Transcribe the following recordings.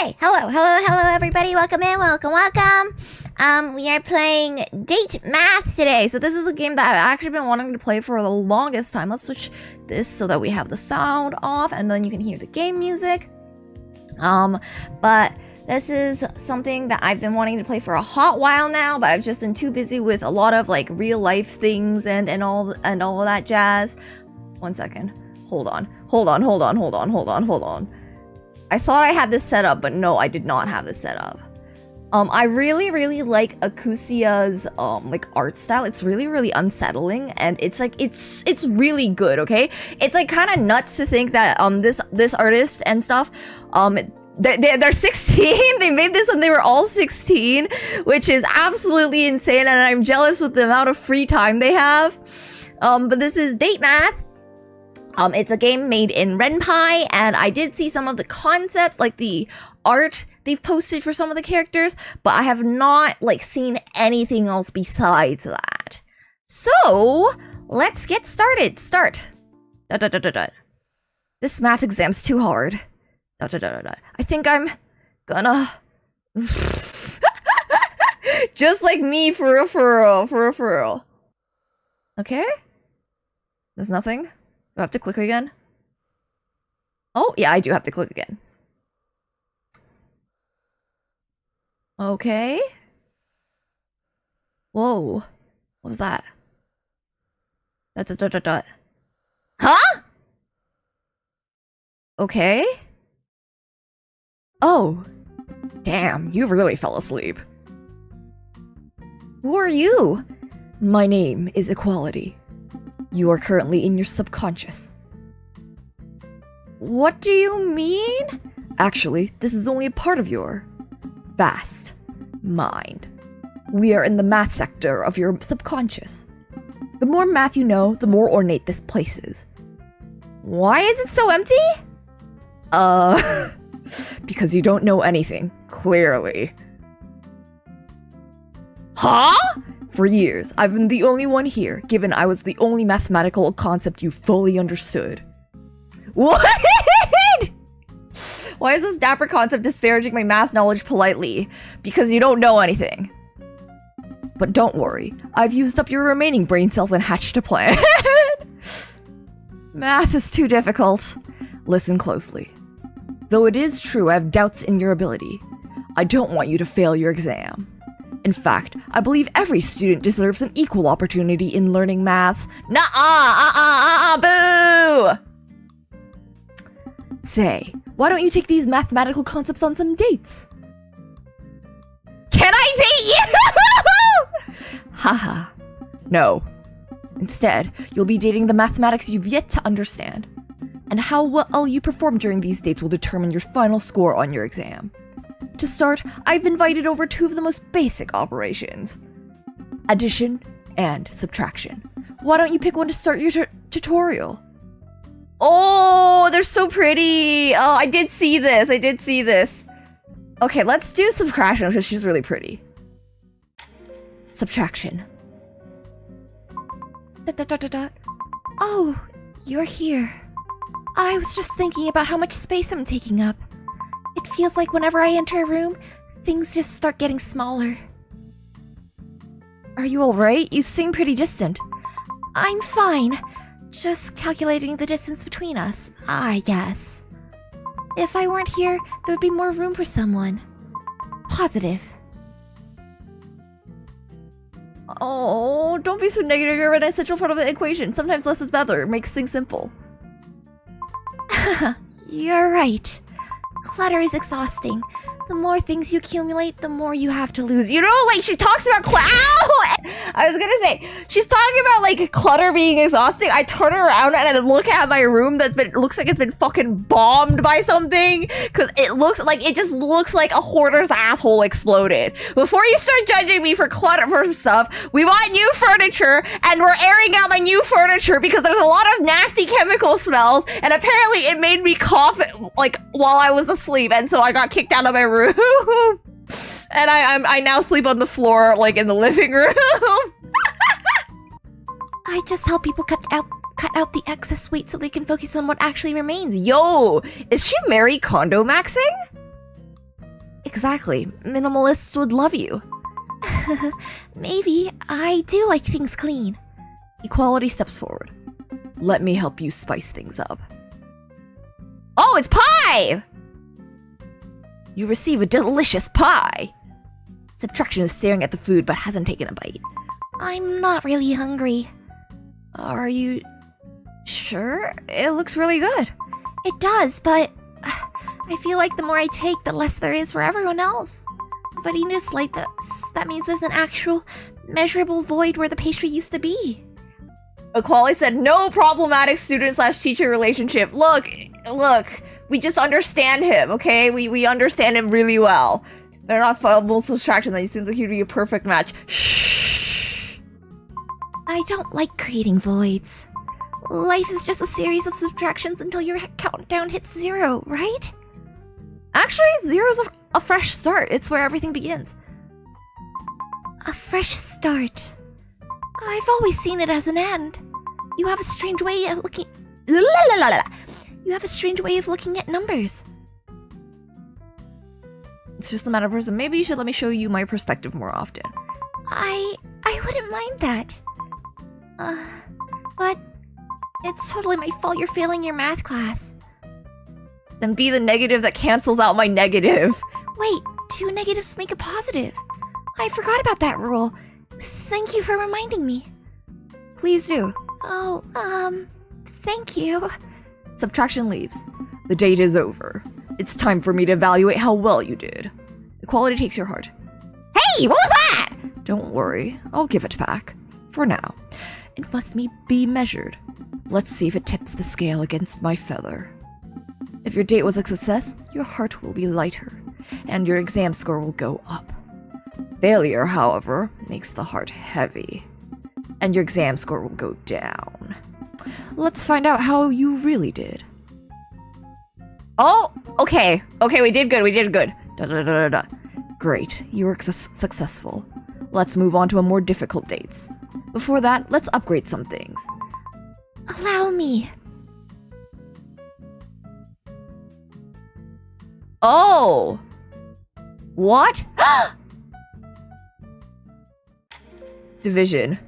Okay, hello everybody. Welcome in, welcome. We are playing DateMath today. So this is a game that I've actually been wanting to play for the longest time. Let's switch this so that we have the sound off and then you can hear the game music. But this is something that I've been wanting to play for a hot while now, but I've just been too busy with a lot of like real life things and all of that jazz. 1 second. Hold on. I thought I had this set up, but no, I did not have this set up. I really like Akusia's like art style. It's really unsettling, and it's like it's really good. Okay, it's like kind of nuts to think that this artist and stuff they're 16. They made this when they were all 16, which is absolutely insane, and I'm jealous with the amount of free time they have. But this is DateMath. It's a game made in Ren'Py, and I did see some of the concepts, like the art they've posted for some of the characters, but I have not, like, seen anything else besides that. So, let's get started. This math exam's too hard. I think I'm gonna... Just like me, for real. Okay? There's nothing? Do I have to click again? Oh, yeah, I do have to click again. Okay. Whoa. What was that? Huh? Okay. Oh. Damn, you really fell asleep. Who are you? My name is Equality. You are currently in your subconscious. What do you mean? Actually, this is only a part of your vast mind. We are in the math sector of your subconscious. The more math you know, the more ornate this place is. Why is it so empty? Because you don't know anything, clearly. Huh? For years, I've been the only one here, given I was the only mathematical concept you fully understood. What? Why is this dapper concept disparaging my math knowledge politely? Because you don't know anything. But don't worry, I've used up your remaining brain cells and hatched a plan. Math is too difficult. Listen closely. Though it is true I have doubts in your ability, I don't want you to fail your exam. In fact, I believe every student deserves an equal opportunity in learning math. Boo! Say, why don't you take these mathematical concepts on some dates? Can I date you? Haha. No. Instead, you'll be dating the mathematics you've yet to understand. And how well you perform during these dates will determine your final score on your exam. To start, I've invited over two of the most basic operations. Addition and subtraction. Why don't you pick one to start your tutorial? Oh, they're so pretty. Oh, I did see this. Okay, let's do subtraction because she's really pretty. Subtraction. Oh, you're here. I was just thinking about how much space I'm taking up. It feels like whenever I enter a room, things just start getting smaller. Are you alright? You seem pretty distant. I'm fine. Just calculating the distance between us, I guess. If I weren't here, there would be more room for someone. Positive. Oh, don't be so negative. You're an essential part of the equation. Sometimes less is better. It makes things simple. You're right. Clutter is exhausting. The more things you accumulate, the more you have to lose. You know, like, she talks about I was gonna say, she's talking about, like, clutter being exhausting. I turn around and I look at my room looks like it's been fucking bombed by something. Because it just looks like a hoarder's asshole exploded. Before you start judging me for clutter for stuff, we bought new furniture and we're airing out my new furniture because there's a lot of nasty chemical smells. And apparently it made me cough, like, while I was asleep. And so I got kicked out of my room. And I now sleep on the floor, like, in the living room. I just help people cut out the excess weight so they can focus on what actually remains. Yo, is she Mary Kondo maxing? Exactly. Minimalists would love you. Maybe. I do like things clean. Equality steps forward. Let me help you spice things up. Oh, it's pie! You receive a delicious pie. Subtraction is staring at the food but hasn't taken a bite. I'm not really hungry. Are you sure? It looks really good. It does, but I feel like the more I take, the less there is for everyone else. If I eat a slight, that means there's an actual, measurable void where the pastry used to be. Equality said, no problematic student/teacher relationship. Look, we just understand him, okay? We understand him really well. They're not fileable subtraction, that he seems like he'd be a perfect match. Shh. I don't like creating voids. Life is just a series of subtractions until your countdown hits 0, right? Actually, 0's a fresh start. It's where everything begins. A fresh start. I've always seen it as an end. You have a strange way of looking... You have a strange way of looking at numbers. It's just a matter of person. Maybe you should let me show you my perspective more often. I wouldn't mind that. But it's totally my fault you're failing your math class. Then be the negative that cancels out my negative. Wait, 2 negatives make a positive. I forgot about that rule. Thank you for reminding me. Please do. Oh, thank you. Subtraction leaves. The date is over. It's time for me to evaluate how well you did. Equality takes your heart. Hey, what was that? Don't worry, I'll give it back. For now. It must be measured. Let's see if it tips the scale against my feather. If your date was a success, your heart will be lighter, and your exam score will go up. Failure, however, makes the heart heavy, and your exam score will go down. Let's find out how you really did. Oh, okay, we did good. Great, you were successful. Let's move on to a more difficult dates. Before that, let's upgrade some things. Allow me. Oh! What? Division.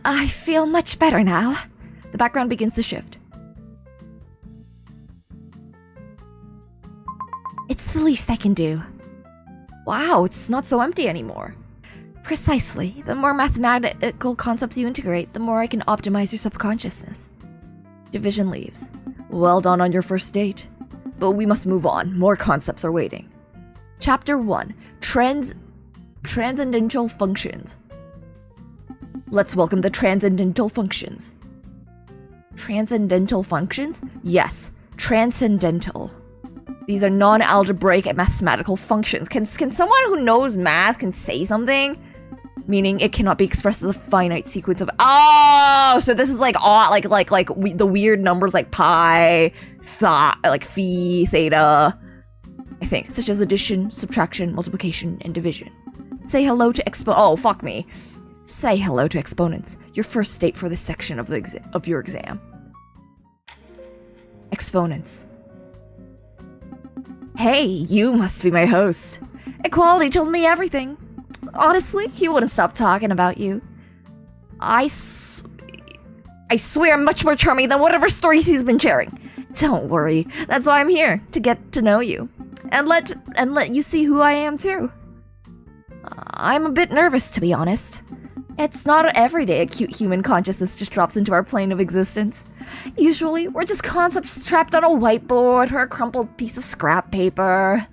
I feel much better now. The background begins to shift. It's the least I can do. Wow, it's not so empty anymore. Precisely. The more mathematical concepts you integrate, the more I can optimize your subconsciousness. Division leaves. Well done on your first date. But we must move on. More concepts are waiting. Chapter 1. Transcendental Functions. Let's welcome the transcendental functions. Transcendental functions? Yes, transcendental. These are non-algebraic and mathematical functions. Can someone who knows math can say something? Meaning it cannot be expressed as a finite sequence of... Oh, so this is like the weird numbers like pi, like phi, theta, I think, such as addition, subtraction, multiplication, and division. Say hello to oh, fuck me. Say hello to exponents, your first state for this section of your exam. Exponents. Hey, you must be my host. Equality told me everything. Honestly, he wouldn't stop talking about you. I swear I'm much more charming than whatever stories he's been sharing. Don't worry, that's why I'm here, to get to know you. And let you see who I am too. I'm a bit nervous, to be honest. It's not every day a cute human consciousness just drops into our plane of existence. Usually, we're just concepts trapped on a whiteboard or a crumpled piece of scrap paper.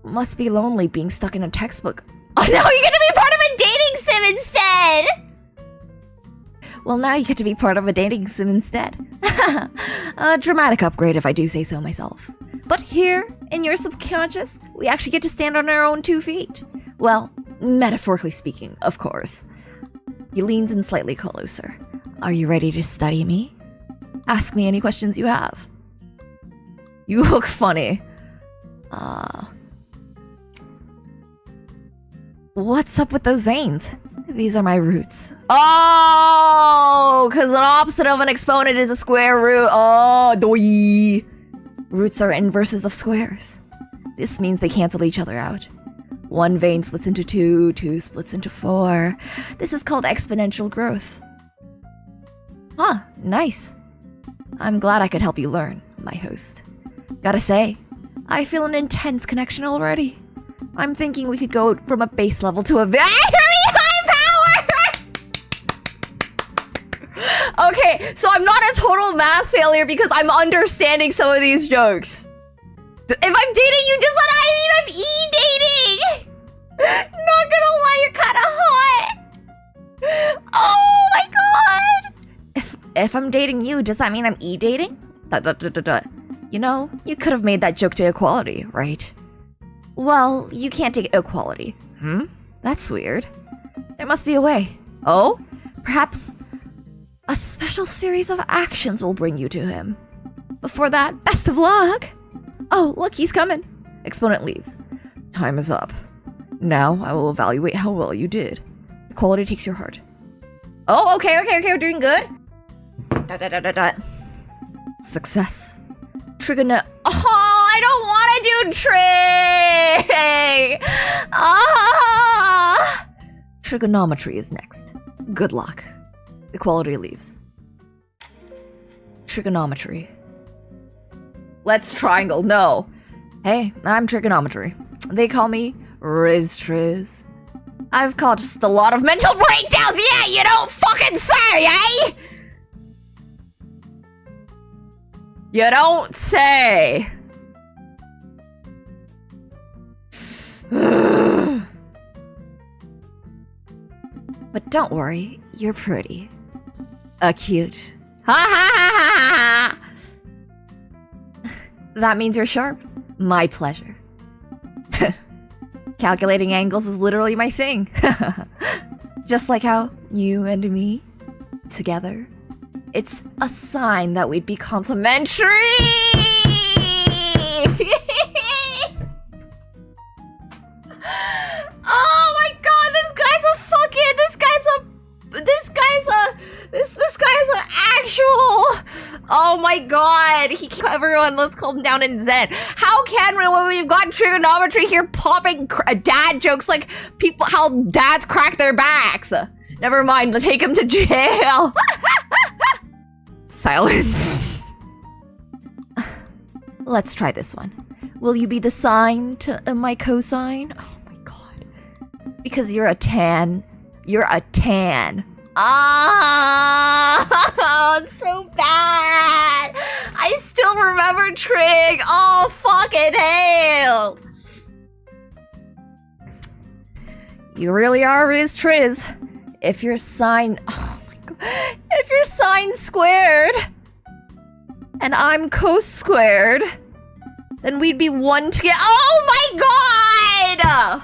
Must be lonely being stuck in a textbook. Oh no, you're gonna be part of a dating sim instead! Well, now you get to be part of a dating sim instead. A dramatic upgrade if I do say so myself. But here, in your subconscious, we actually get to stand on our own 2 feet. Well, metaphorically speaking, of course. He leans in slightly closer. Are you ready to study me? Ask me any questions you have. You look funny. What's up with those veins? These are my roots. Oh, because an opposite of an exponent is a square root. Oh, doy. Roots are inverses of squares. This means they cancel each other out. One vein splits into two, two splits into four. This is called exponential growth. Huh, nice. I'm glad I could help you learn, my host. Gotta say, I feel an intense connection already. I'm thinking we could go from a base level to a very high power! Okay, so I'm not a total math failure because I'm understanding some of these jokes. If I'm dating you, just let I mean I'm e-dating! Not gonna lie, you're kinda hot! Oh my god! If I'm dating you, does that mean I'm e-dating? You know, you could have made that joke to equality, right? Well, you can't take equality. That's weird. There must be a way. Oh? Perhaps a special series of actions will bring you to him. Before that, best of luck! Oh, look, he's coming. Exponent leaves. Time is up. Now I will evaluate how well you did. Equality takes your heart. Oh, okay, we're doing good. Success. Trigono- Oh, I don't want to do trig! Ah! Trigonometry is next. Good luck. Equality leaves. Trigonometry. Let's triangle. No. Hey, I'm trigonometry. They call me Riz. I've caused a lot of mental breakdowns. Yeah, you don't fucking say, eh? You don't say. But don't worry, you're pretty. Cute. Ha ha ha ha ha! That means you're sharp. My pleasure. Calculating angles is literally my thing. Just like how you and me, together, it's a sign that we'd be complimentary! Oh my god, this guy's an actual... Oh my god, everyone, let's calm down and zen. How can we, when we've got trigonometry here popping dad jokes like people, how dads crack their backs? Never mind, take him to jail. Silence. Let's try this one. Will you be the sine to my cosine? Oh my god. Because you're a tan. You're a tan. Ah, it's so bad. I still remember trig. Oh, fucking hell. You really are Riz Triz. If you're sine, oh my god. If you're sine squared and I'm cos squared, then we'd be one together. Oh my god!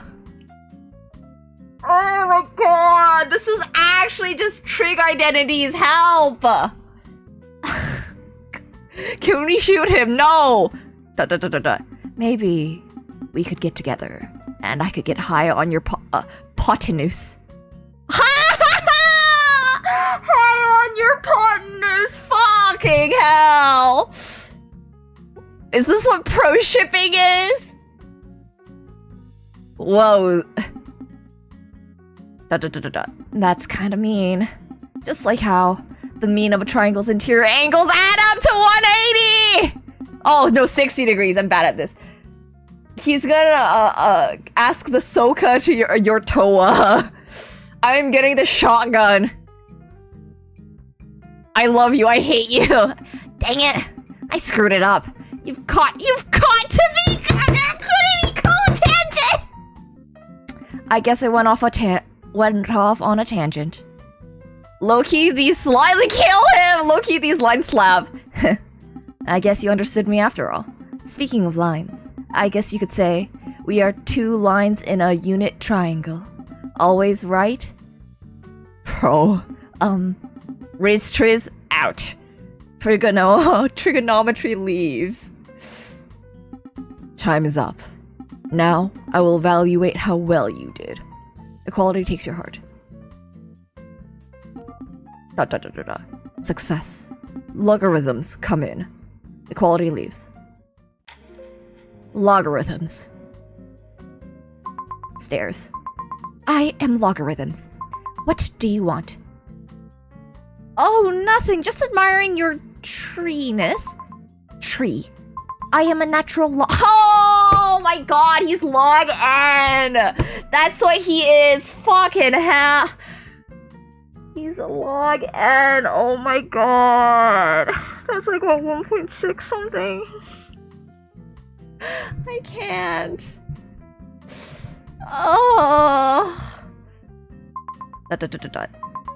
Oh my god, this is actually just trig identities, help! Can we shoot him? No! Maybe we could get together and I could get high on your hypotenuse. High on your hypotenuse, fucking hell! Is this what pro shipping is? Whoa. That's kind of mean. Just like how the mean of a triangle's interior angles add up to 180! Oh, no, 60 degrees. I'm bad at this. He's gonna ask the Soka to your Toa. I'm getting the shotgun. I love you. I hate you. Dang it. I screwed it up. You've got to be co-tangent. I guess I went off on a tangent. Low-key, these slightly kill him! Low-key, these lines slap. I guess you understood me after all. Speaking of lines, I guess you could say we are two lines in a unit triangle. Always right? Pro. Riz Triz out. Trigonometry leaves. Time is up. Now, I will evaluate how well you did. Equality takes your heart. Success. Logarithms come in. Equality leaves. Logarithms. Stares. I am logarithms. What do you want? Oh, nothing. Just admiring your treeness. Tree. I am a natural Oh my god, he's log N. That's what he is. Fucking hell. He's a log N. Oh my god. That's like what, 1.6 something? I can't. Oh.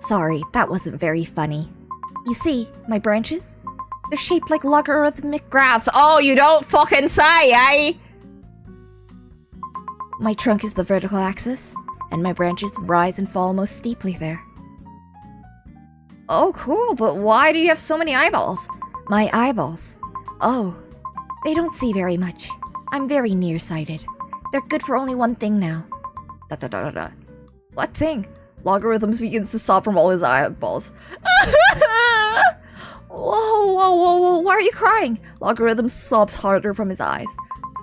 Sorry, that wasn't very funny. You see, my branches? They're shaped like logarithmic graphs. Oh, you don't fucking say, eh? My trunk is the vertical axis, and my branches rise and fall most steeply there. Oh, cool, but why do you have so many eyeballs? My eyeballs? Oh, they don't see very much. I'm very nearsighted. They're good for only one thing now. What thing? Logarithms begins to sob from all his eyeballs. Whoa, why are you crying? Logarithm sobs harder from his eyes.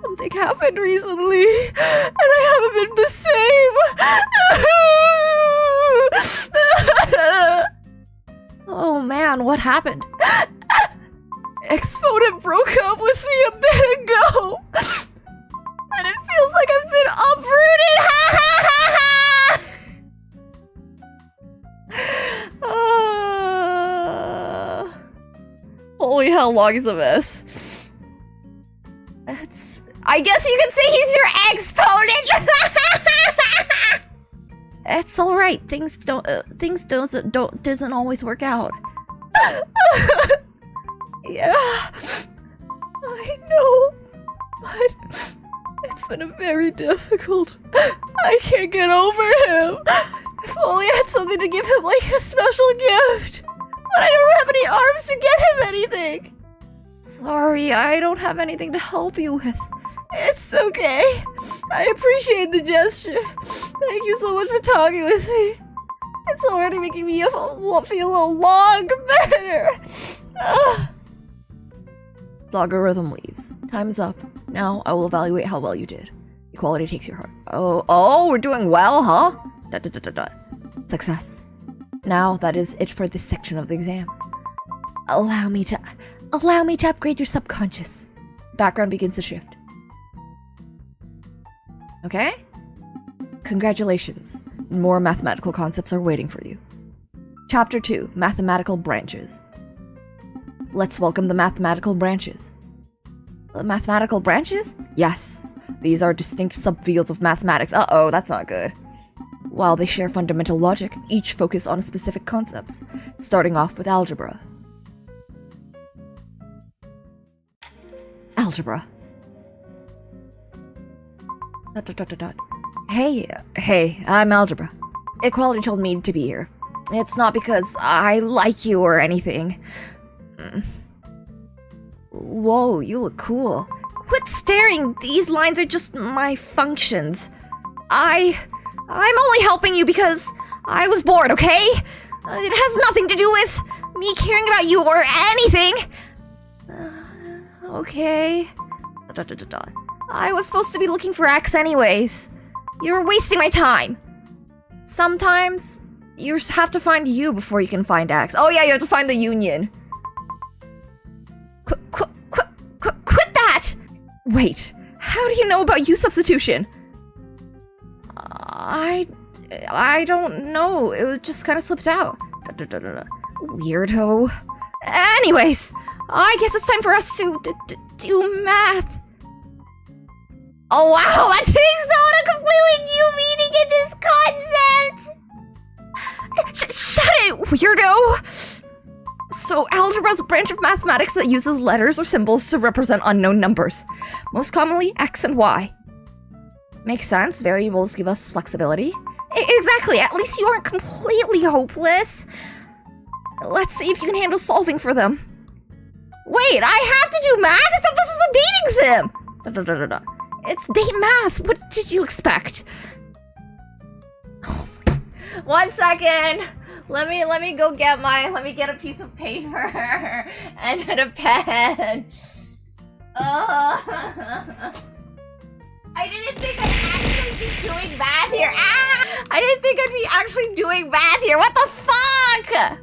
Something happened recently, and I haven't been the same. Oh man, what happened? Exponent broke up with me a bit ago, and it feels like I've been uprooted. Holy hell, Log is a mess. I guess you could say he's your exponent. It's all right. Things doesn't always work out. Yeah, I know, but it's been very difficult. I can't get over him. If only I had something to give him, like a special gift. But I don't have any arms to get him anything. Sorry, I don't have anything to help you with. It's okay. I appreciate the gesture. Thank you so much for talking with me. It's already making me feel a lot better. Logarithm leaves. Time is up. Now I will evaluate how well you did. Equality takes your heart. Oh, we're doing well, huh? Success. Now that is it for this section of the exam. Allow me to upgrade your subconscious. Background begins to shift. Okay? Congratulations. More mathematical concepts are waiting for you. Chapter 2, Mathematical Branches. Let's welcome the mathematical branches. The mathematical branches? Yes. These are distinct subfields of mathematics. Uh-oh, that's not good. While they share fundamental logic, each focus on specific concepts, starting off with algebra. Algebra. Hey, I'm Algebra. Equality told me to be here. It's not because I like you or anything. Whoa, you look cool. Quit staring, these lines are just my functions. I'm only helping you because I was bored, okay? It has nothing to do with me caring about you or anything. Okay. I was supposed to be looking for X anyways. You're wasting my time. Sometimes you have to find you before you can find X. Oh yeah, you have to find the union. Quit that! Wait, how do you know about U substitution? I don't know. It just kind of slipped out. Weirdo. Anyways, I guess it's time for us to do math. Oh wow, that takes on a completely new meaning in this concept! Shut it, weirdo! So, algebra is a branch of mathematics that uses letters or symbols to represent unknown numbers. Most commonly, X and Y. Makes sense, variables give us flexibility. Exactly, at least you aren't completely hopeless. Let's see if you can handle solving for them. Wait, I have to do math? I thought this was a dating sim! It's DateMath, what did you expect? 1 second! Let me get a piece of paper and a pen. I didn't think I'd actually be doing math here. Ah! I didn't think I'd be actually doing math here. What the fuck?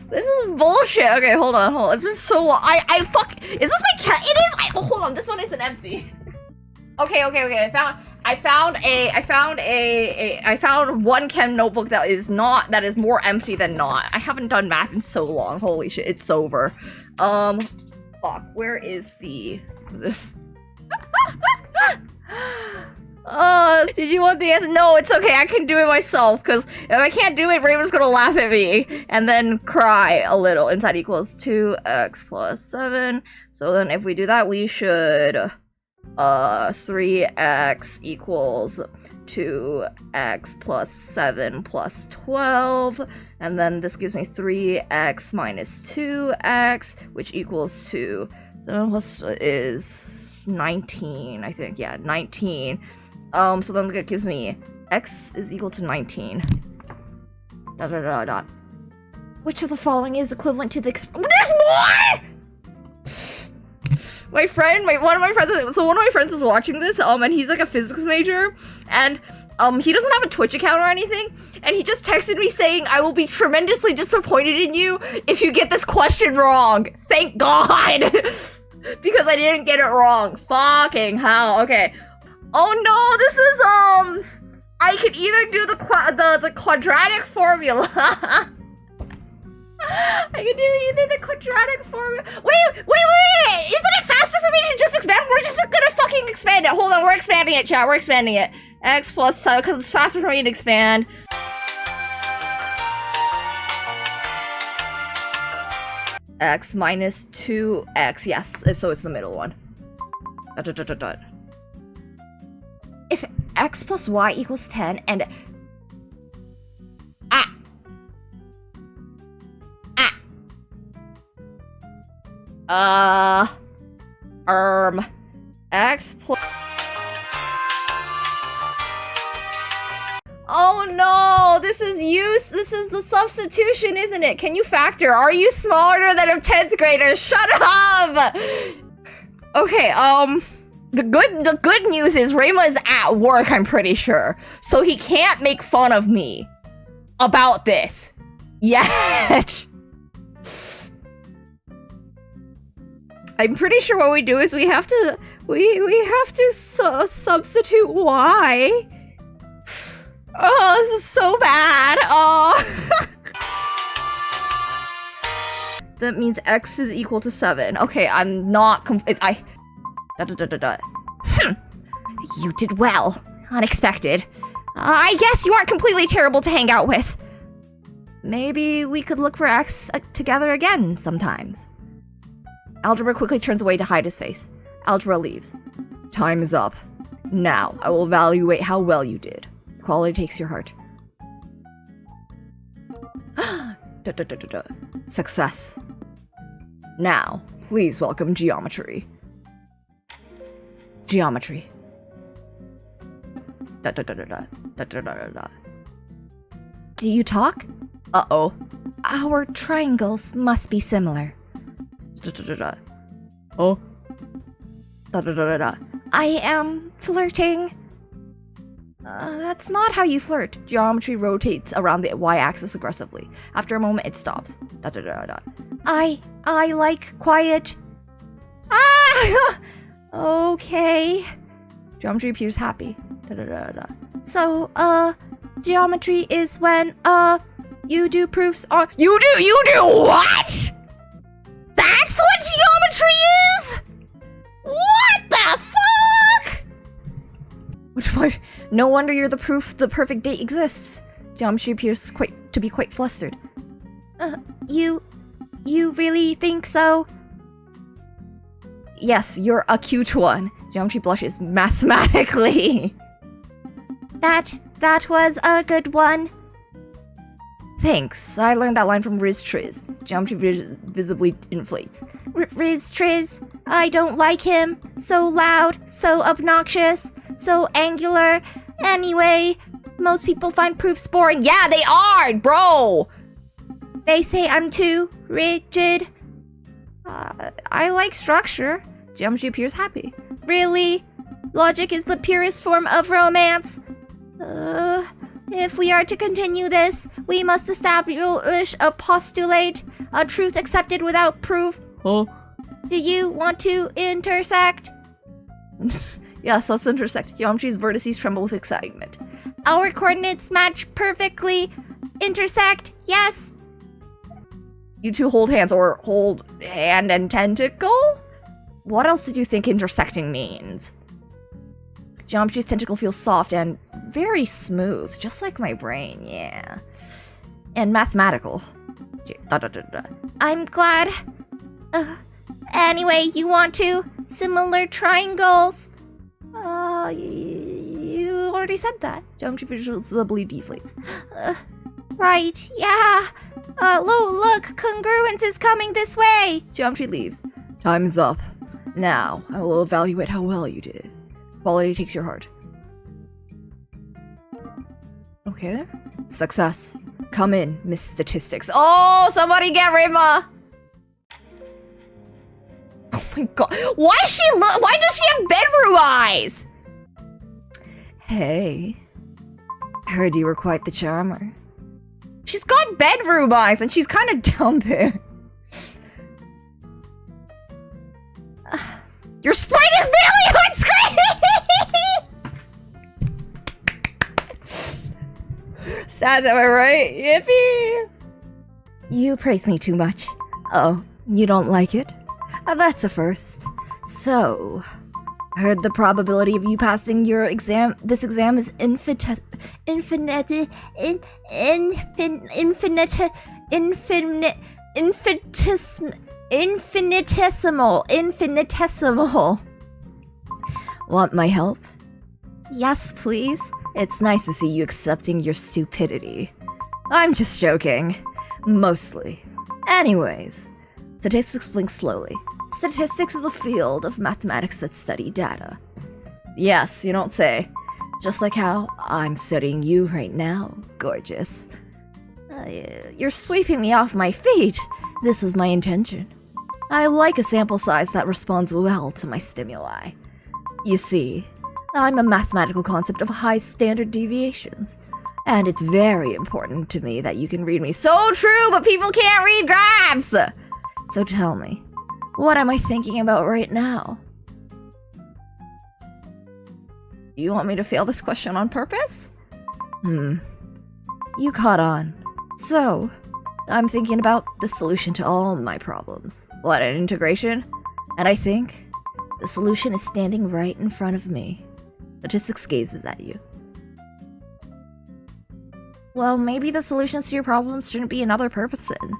This is bullshit. Okay, hold on. It's been so long. Is this my cat? It is. Hold on. This one isn't empty. Okay. I found one chem notebook that is more empty than not. I haven't done math in so long. Holy shit, it's over. Fuck. Where is this? Did you want the answer? No, it's okay. I can do it myself, because if I can't do it, Raven's gonna laugh at me and then cry a little. Inside equals 2x plus 7. So then if we do that, we should 3x equals 2x plus 7 plus 12. And then this gives me 3x minus 2x, which equals 2. 7 plus is 19, I think. Yeah, 19. So then that gives me x is equal to 19. Which of the following is equivalent to the There's more! One of my friends is watching this, and he's like a physics major, and he doesn't have a Twitch account or anything, and he just texted me saying, I will be tremendously disappointed in you if you get this question wrong. Thank God! Because I didn't get it wrong. Fucking hell. Okay. Oh no, this is, I can either do the quadratic formula. I can do either the quadratic formula. Wait! Isn't it faster for me to just expand? We're just gonna fucking expand it. Hold on, we're expanding it, chat. We're expanding it. X plus 7, because it's faster for me to expand. X minus 2x. Yes, so it's the middle one. If x plus y equals 10 and X plus. Oh no, this is the substitution, isn't it? Can you factor? Are you smarter than a 10th grader? Shut up! Okay, the good news is Rayma is at work, I'm pretty sure. So he can't make fun of me about this yet. I'm pretty sure what we do is we have to substitute y. Oh, this is so bad. Oh. That means x is equal to 7. Okay, I'm not You did well. Unexpected. I guess you aren't completely terrible to hang out with. Maybe we could look for x together again sometimes. Algebra quickly turns away to hide his face. Algebra leaves. Time is up. Now, I will evaluate how well you did. Quality takes your heart. Success. Now, please welcome geometry. Geometry. Do you talk? Uh-oh. Our triangles must be similar. Oh. I am flirting. That's not how you flirt. Geometry rotates around the y-axis aggressively. After a moment, it stops. I like quiet. Ah! Okay. Geometry appears happy. So, geometry is when, you do proofs on— You do what? That's what geometry is? What the fuck? No wonder you're the proof the perfect date exists. Geometry appears to be quite flustered. You really think so? Yes, you're a cute one. Geometry blushes mathematically. That was a good one. Thanks. I learned that line from Riz Triz. Geometry visibly inflates. Riz Triz, I don't like him. So loud, so obnoxious, so angular. Anyway, most people find proofs boring. Yeah, they are, bro! They say I'm too rigid. I like structure. Geometry appears happy. Really? Logic is the purest form of romance. If we are to continue this, we must establish a postulate, a truth accepted without proof. Huh? Do you want to intersect? Yes, let's intersect. Geometry's vertices tremble with excitement. Our coordinates match perfectly. Intersect, yes. You two hold hands, or hold hand and tentacle? What else did you think intersecting means? Geometry's tentacle feels soft and very smooth, just like my brain, yeah. And mathematical. I'm glad. Anyway, you want to? Similar triangles. You already said that. Geometry visibly deflates. Right, yeah. Look, congruence is coming this way. Geometry leaves. Time's up. Now, I will evaluate how well you did. Quality takes your heart. Okay. Success. Come in, Miss Statistics. Oh, somebody get Rima! Oh my god. Why does she have bedroom eyes? Hey. Heard you were quite the charmer. She's got bedroom eyes and she's kind of down there. Your sprite is barely on screen! Sad, am I right? Yippee! You praise me too much. Oh, you don't like it? That's a first. So, heard the probability of you passing this exam is infinitesimal. Want my help? Yes, please. It's nice to see you accepting your stupidity. I'm just joking. Mostly. Anyways, statistics blink slowly. Statistics is a field of mathematics that study data. Yes, you don't say. Just like how I'm studying you right now, gorgeous. You're sweeping me off my feet. This was my intention. I like a sample size that responds well to my stimuli. You see, I'm a mathematical concept of high standard deviations. And it's very important to me that you can read me. So true, but people can't read graphs! So tell me, what am I thinking about right now? You want me to fail this question on purpose? You caught on. So, I'm thinking about the solution to all my problems. What, an integration? And I think the solution is standing right in front of me. Statistics gazes at you. Well, maybe the solutions to your problems shouldn't be another purpose then.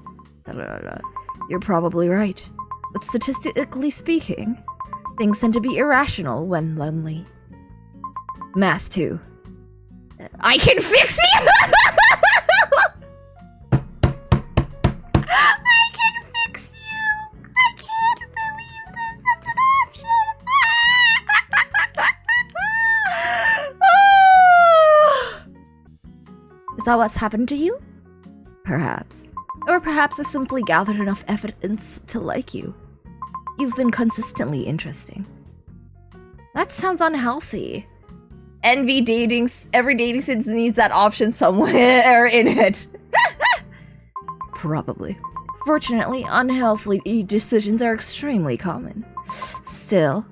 You're probably right. But statistically speaking, things tend to be irrational when lonely. Math, too. I can fix you! I can fix you! I can't believe there's such an option! Is that what's happened to you? Perhaps. Or perhaps I've simply gathered enough evidence to like you. You've been consistently interesting. That sounds unhealthy. Envy dating, every dating sim needs that option somewhere in it. Probably. Fortunately, unhealthy decisions are extremely common. Still,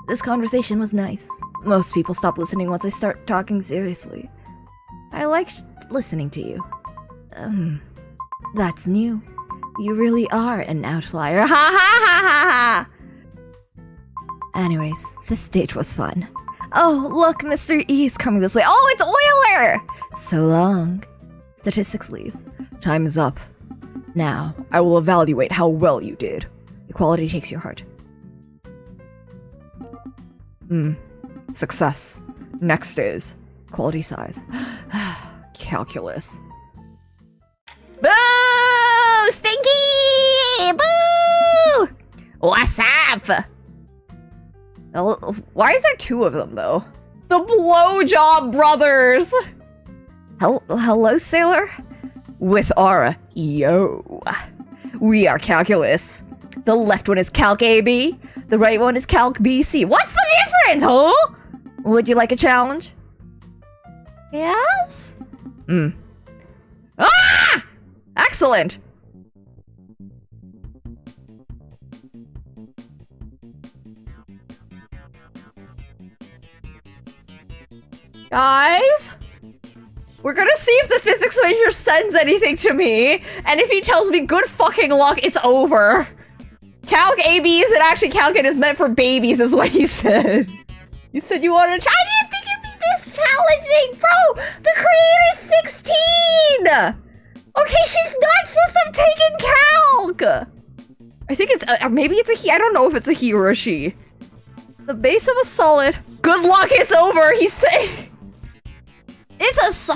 this conversation was nice. Most people stop listening once I start talking seriously. I liked listening to you. That's new. You really are an outlier. Ha ha ha ha ha! Anyways, this date was fun. Oh, look, Mr. E's coming this way. Oh, it's Euler! So long. Statistics leaves. Time is up. Now, I will evaluate how well you did. Equality takes your heart. Success. Next is quality size. Calculus. Boo! Stinky! Boo! What's up? Why is there two of them, though? The Blowjob Brothers! Hello, sailor? With Aura, yo. We are Calculus. The left one is Calc AB, the right one is Calc BC. What's the difference, huh? Would you like a challenge? Yes? Ah! Excellent! Guys? We're gonna see if the physics major sends anything to me, and if he tells me good fucking luck, it's over. Calc AB isn't actually calc, it is meant for babies, is what he said. You said you wanted to I didn't think it'd be this challenging! Bro, the creator's 16! Okay, she's not supposed to have taken calc! I think it's, maybe it's a he, I don't know if it's a he or a she. The base of a solid. Good luck, it's over, he's saying. It's a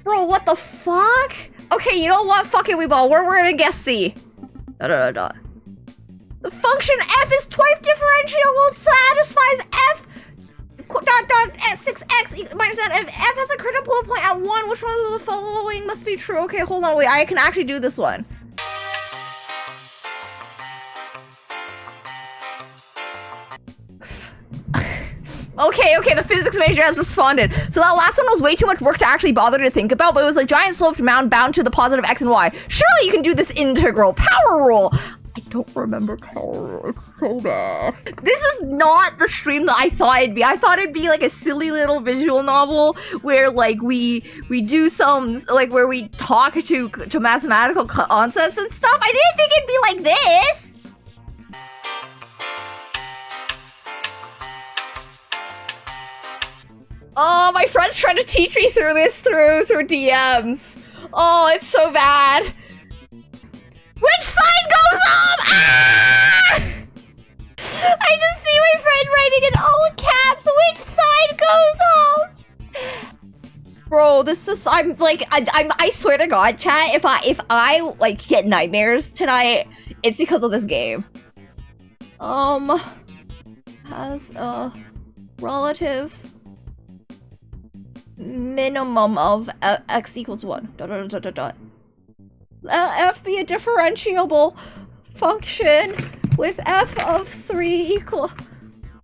Bro, what the fuck? Okay, you know what? Fuck it, we're gonna guess C. The function f is twice differentiable, satisfies f dot 6x minus n. If f has a critical point at 1, which one of the following must be true? Okay, hold on, wait, I can actually do this one. Okay, the physics major has responded. So that last one was way too much work to actually bother to think about, but it was a giant sloped mound bound to the positive x and y. Surely you can do this integral power rule. I don't remember power rule, it's so bad. This is not the stream that I thought it'd be. I thought it'd be like a silly little visual novel where like we do some, like where we talk to mathematical concepts and stuff. I didn't think it'd be like this. Oh, my friend's trying to teach me through this through DMs. Oh, it's so bad. Which side goes up? Ah! I just see my friend writing in all caps. Which side goes up? Bro, this is, I swear to God, chat, if I like get nightmares tonight, it's because of this game. Has a relative minimum of x equals 1. F be a differentiable function with f of 3 equal.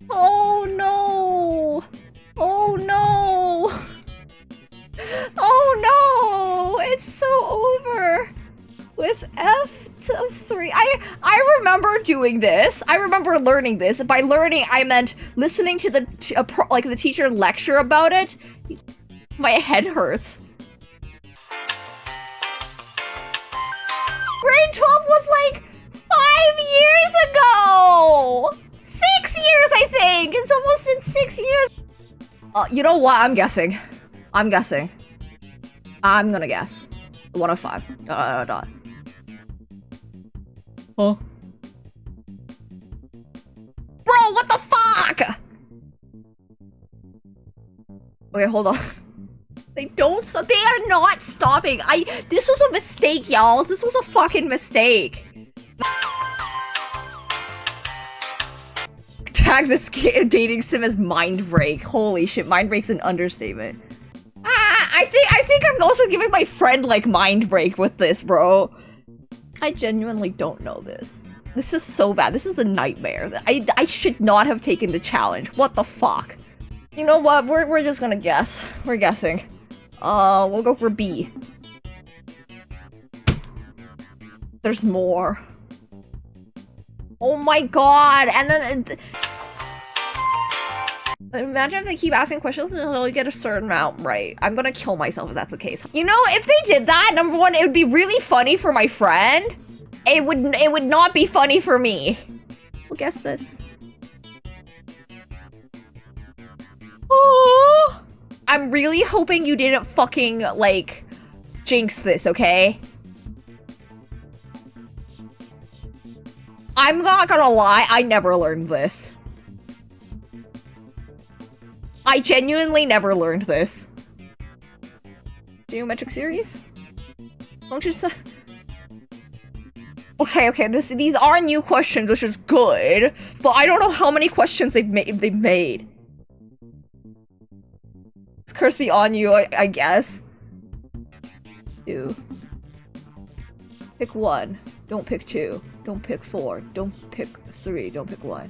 Oh no! Oh no! Oh no! It's so over! With f of 3. I remember doing this. I remember learning this. By learning, I meant listening to the teacher lecture about it. My head hurts. Grade 12 was like 5 years ago! 6 years, I think! It's almost been 6 years. You know what? I'm guessing. I'm gonna guess. 1 of 5. Huh? Bro, what the fuck? Okay, hold on. They don't stop. They are not stopping. This was a mistake, y'all. This was a fucking mistake. Tag this dating sim as mind break. Holy shit, mind break's an understatement. I think I'm also giving my friend like mind break with this, bro. I genuinely don't know this. This is so bad. This is a nightmare. I should not have taken the challenge. What the fuck? You know what? We're just gonna guess. We're guessing. We'll go for B. There's more. Oh my god! And then imagine if they keep asking questions until you get a certain amount right. I'm gonna kill myself if that's the case. You know, if they did that, number one, it would be really funny for my friend. It would not be funny for me. We'll guess this. Oh, I'm really hoping you didn't fucking, like, jinx this, okay? I'm not gonna lie, I never learned this. I genuinely never learned this. Geometric series? Functions. Okay, these are new questions, which is good, but I don't know how many questions they've made. It's curse be on you, I guess. 2. Pick 1. Don't pick 2. Don't pick 4. Don't pick 3. Don't pick 1.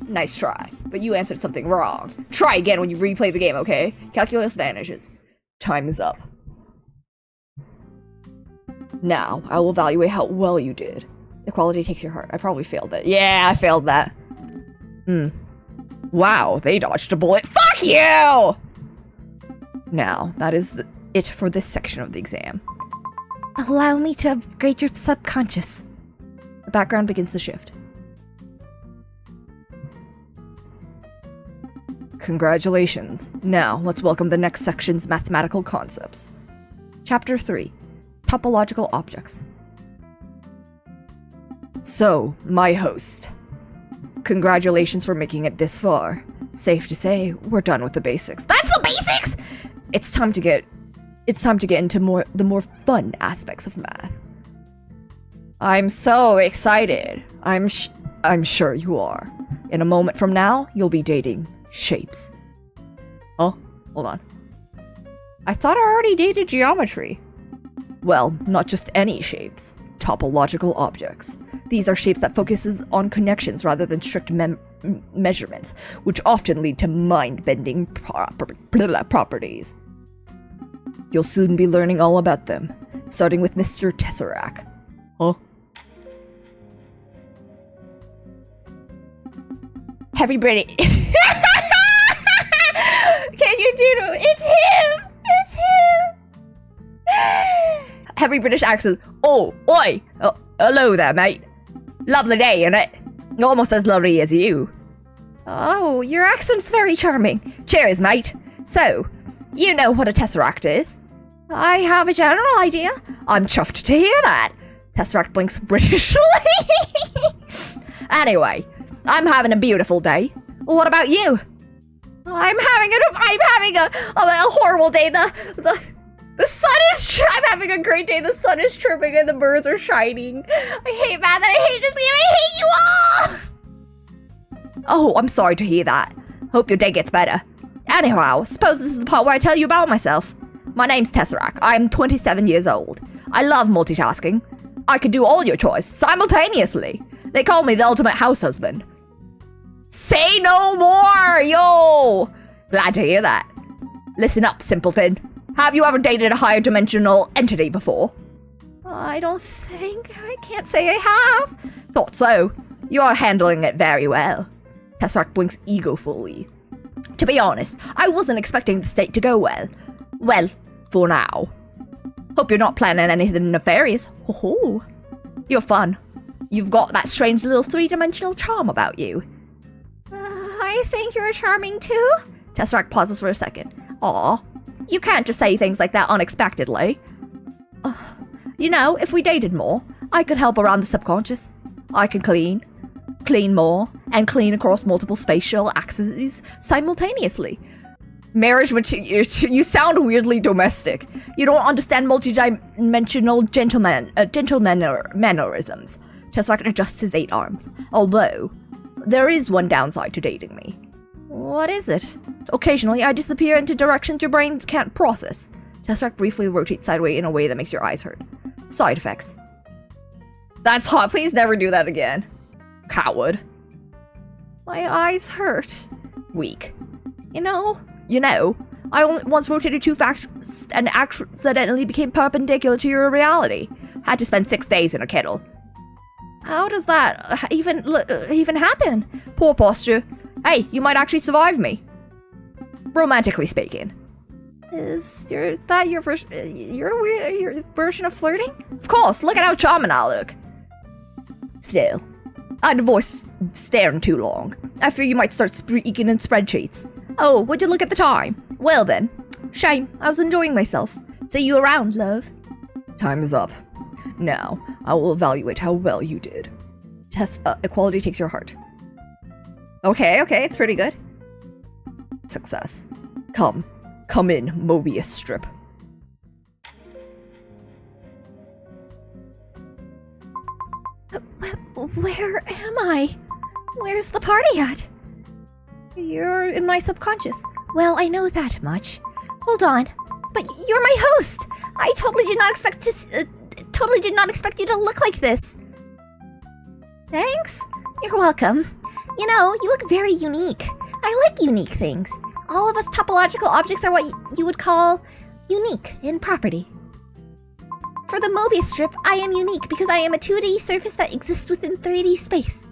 Nice try, but you answered something wrong. Try again when you replay the game, okay? Calculus vanishes. Time is up. Now, I will evaluate how well you did. Equality takes your heart. I probably failed it. Yeah, I failed that. Wow, they dodged a bullet. Fuck you! Now, that is it for this section of the exam. Allow me to upgrade your subconscious. The background begins to shift. Congratulations. Now, let's welcome the next section's mathematical concepts. Chapter 3. Topological objects. So, my host. Congratulations for making it this far. Safe to say, we're done with the basics. That's the basics! It's time to get into the more fun aspects of math. I'm so excited. I'm sure you are. In a moment from now, you'll be dating shapes. Oh, hold on. I thought I already dated geometry. Well, not just any shapes. Topological objects. These are shapes that focuses on connections rather than strict measurements, which often lead to mind-bending properties. You'll soon be learning all about them, starting with Mr. Tesseract. Huh? Everybody... Can you do it? It's him! It's him! Heavy British accent. Oh, oi! Oh, hello there, mate. Lovely day, innit? Almost as lovely as you. Oh, your accent's very charming. Cheers, mate. So, you know what a tesseract is? I have a general idea. I'm chuffed to hear that. Tesseract blinks Britishly. Anyway, I'm having a beautiful day. What about you? I'm having a horrible day. The sun is. I'm having a great day. The sun is tripping and the birds are shining. I hate math and I hate this game. I hate you all. Oh, I'm sorry to hear that. Hope your day gets better. Anyhow, suppose this is the part where I tell you about myself. My name's Tesseract. I'm 27 years old. I love multitasking. I could do all your chores simultaneously. They call me the ultimate house husband. Say no more, yo! Glad to hear that. Listen up, simpleton. Have you ever dated a higher dimensional entity before? I can't say I have. Thought so. You are handling it very well. Tesseract blinks egofully. To be honest, I wasn't expecting the date to go well. Well, for now. Hope you're not planning anything nefarious. Ho-ho. You're fun. You've got that strange little three-dimensional charm about you. I think you're charming too. Tesseract pauses for a second. Aw, you can't just say things like that unexpectedly. You know, if we dated more, I could help around the subconscious. I can clean more, and clean across multiple spatial axes simultaneously. Marriage, you sound weirdly domestic. You don't understand multi-dimensional mannerisms. Tesseract adjusts his 8 arms. Although, there is one downside to dating me. What is it? Occasionally, I disappear into directions your brain can't process. Tesseract briefly rotates sideways in a way that makes your eyes hurt. Side effects. That's hot. Please never do that again. Coward. My eyes hurt. Weak. You know, I only once rotated too fast and accidentally became perpendicular to your reality. Had to spend 6 days in a kettle. How does that even happen? Poor posture. Hey, you might actually survive me. Romantically speaking. Is that your version of flirting? Of course, look at how charming I look. Still, I'd avoid staring too long. I fear you might start speaking in spreadsheets. Oh, would you look at the time? Well then, shame, I was enjoying myself. See you around, love. Time is up. Now, I will evaluate how well you did. Equality takes your heart. Okay, it's pretty good. Success. Come in, Mobius strip. Where am I? Where's the party at? You're in my subconscious. Well, I know that much. Hold on. But you're my host. I totally did not expect you to look like this. Thanks. You're welcome. You know, you look very unique. I like unique things. All of us topological objects are what you would call unique in property. For the Mobius strip, I am unique because I am a 2D surface that exists within 3D space.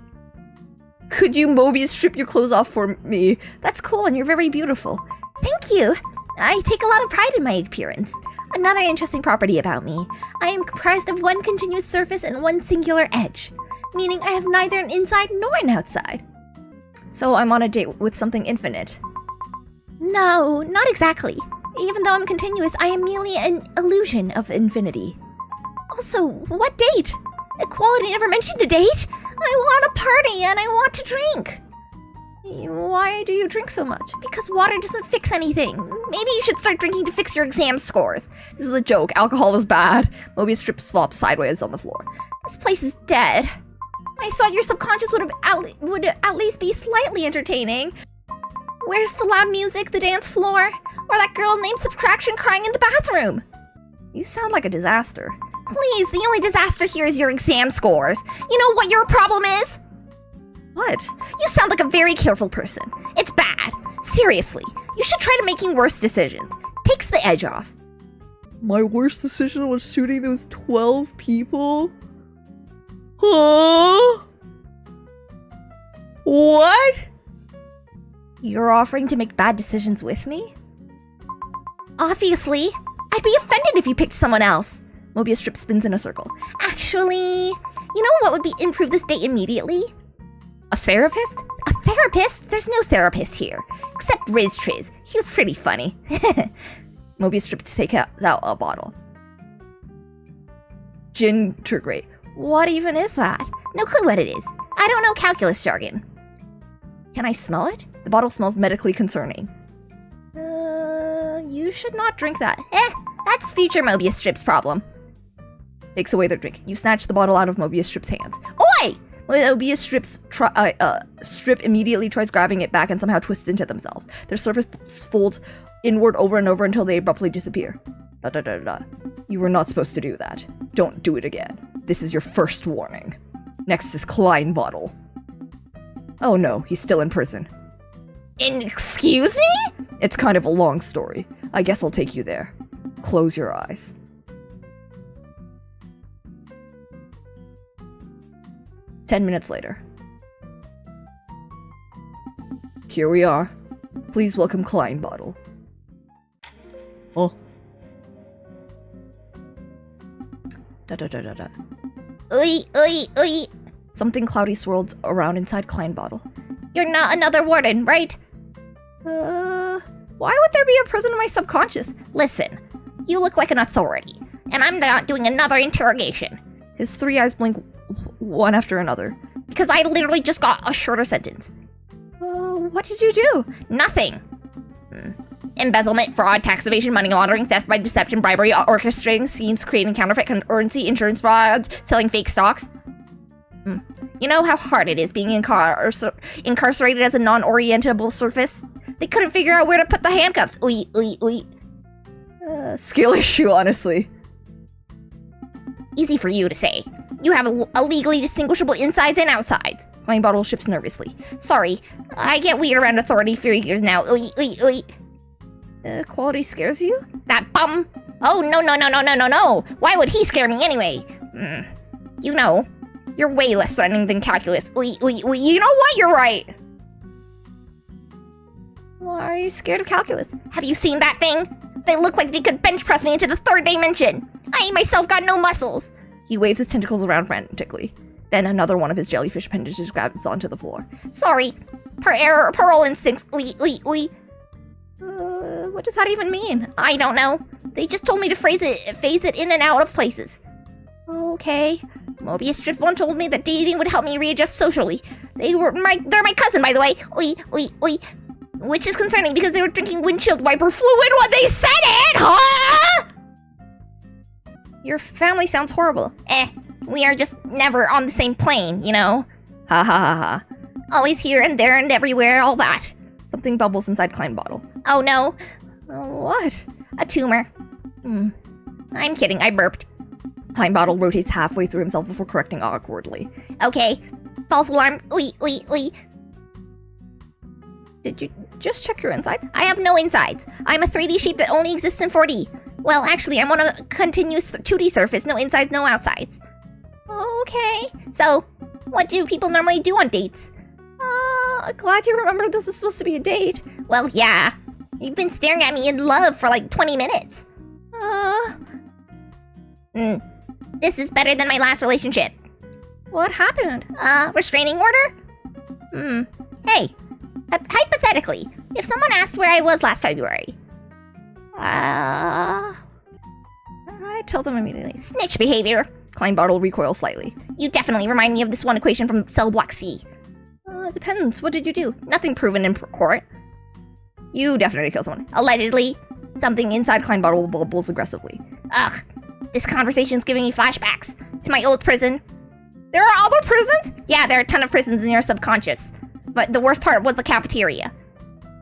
Could you Mobius strip your clothes off for me? That's cool and you're very beautiful. Thank you. I take a lot of pride in my appearance. Another interesting property about me. I am comprised of one continuous surface and one singular edge, meaning I have neither an inside nor an outside. So I'm on a date with something infinite. No, not exactly. Even though I'm continuous, I am merely an illusion of infinity. Also, what date? Equality never mentioned a date. I want a party and I want to drink. Why do you drink so much? Because water doesn't fix anything. Maybe you should start drinking to fix your exam scores. This is a joke. Alcohol is bad. Mobius strips flop sideways on the floor. This place is dead. I thought your subconscious would at least be slightly entertaining. Where's the loud music, the dance floor? Or that girl named Subtraction crying in the bathroom? You sound like a disaster. Please, the only disaster here is your exam scores. You know what your problem is? What? You sound like a very careful person. It's bad. Seriously, you should try to making worse decisions. Takes the edge off. My worst decision was shooting those 12 people? Huh? What? You're offering to make bad decisions with me? Obviously. I'd be offended if you picked someone else. Mobius strip spins in a circle. Actually, you know what would be improve this date immediately? A therapist? A therapist? There's no therapist here. Except Riz Triz. He was pretty funny. Mobius strip takes out a bottle. Gingergrate. What even is that? No clue what it is. I don't know calculus jargon. Can I smell it? The bottle smells medically concerning. You should not drink that. That's future Mobius strip's problem. Takes away their drink. You snatch the bottle out of Mobius strip's hands. Oi! Mobius strip immediately tries grabbing it back and somehow twists into themselves. Their surface folds inward over and over until they abruptly disappear. You were not supposed to do that. Don't do it again. This is your first warning. Next is Klein bottle. Oh no, he's still in prison. Excuse me? It's kind of a long story. I guess I'll take you there. Close your eyes. "10 minutes later. Here we are. Please welcome Klein bottle. Oh. Oi. Something cloudy swirls around inside Klein bottle. You're not another warden, right? Why would there be a prison in my subconscious? Listen, you look like an authority, and I'm not doing another interrogation. His 3 eyes blink one after another. Because I literally just got a shorter sentence. What did you do? Nothing. Embezzlement, fraud, tax evasion, money laundering, theft by deception, bribery, orchestrating schemes, creating counterfeit currency, insurance fraud, selling fake stocks. You know how hard it is being incarcerated as a non-orientable surface? They couldn't figure out where to put the handcuffs. Oi. Skill issue, honestly. Easy for you to say. You have a legally distinguishable insides and outsides. Klein bottle shifts nervously. Sorry, I get weird around authority figures now. Oi. Quality scares you? That bum? Oh, no. Why would he scare me anyway? You know, you're way less threatening than calculus. Oi. You know what? You're right. Why are you scared of calculus? Have you seen that thing? They look like they could bench press me into the 3rd dimension. I myself got no muscles. He waves his tentacles around frantically. Then another one of his jellyfish appendages grabs onto the floor. Sorry. Parole instincts. Oi. What does that even mean? I don't know. They just told me to phase it in and out of places. Okay. Mobius strip one told me that dating would help me readjust socially. They're my cousin, by the way. Oi. Which is concerning because they were drinking windshield wiper fluid when they said it, huh? Your family sounds horrible. We are just never on the same plane, you know? Ha. Always here and there and everywhere, all that. Something bubbles inside Klein bottle. Oh no. What? A tumor. I'm kidding, I burped. Klein bottle rotates halfway through himself before correcting awkwardly. Okay. False alarm. Oi. Did you just check your insides? I have no insides. I'm a 3D shape that only exists in 4D. Well, actually, I'm on a continuous 2D surface. No insides, no outsides. Okay. So, what do people normally do on dates? Glad you remembered this is supposed to be a date. Well, yeah. You've been staring at me in love for like 20 minutes. This is better than my last relationship. What happened? Restraining order? Hey, hypothetically, if someone asked where I was last February, I tell them immediately. Snitch behavior. Klein bottle recoils slightly. You definitely remind me of this one equation from Cell Block C. It depends. What did you do? Nothing proven in court. You definitely killed someone. Allegedly. Something inside Klein bottle bubbles aggressively. Ugh. This conversation's giving me flashbacks to my old prison. There are other prisons? Yeah, there are a ton of prisons in your subconscious. But the worst part was the cafeteria.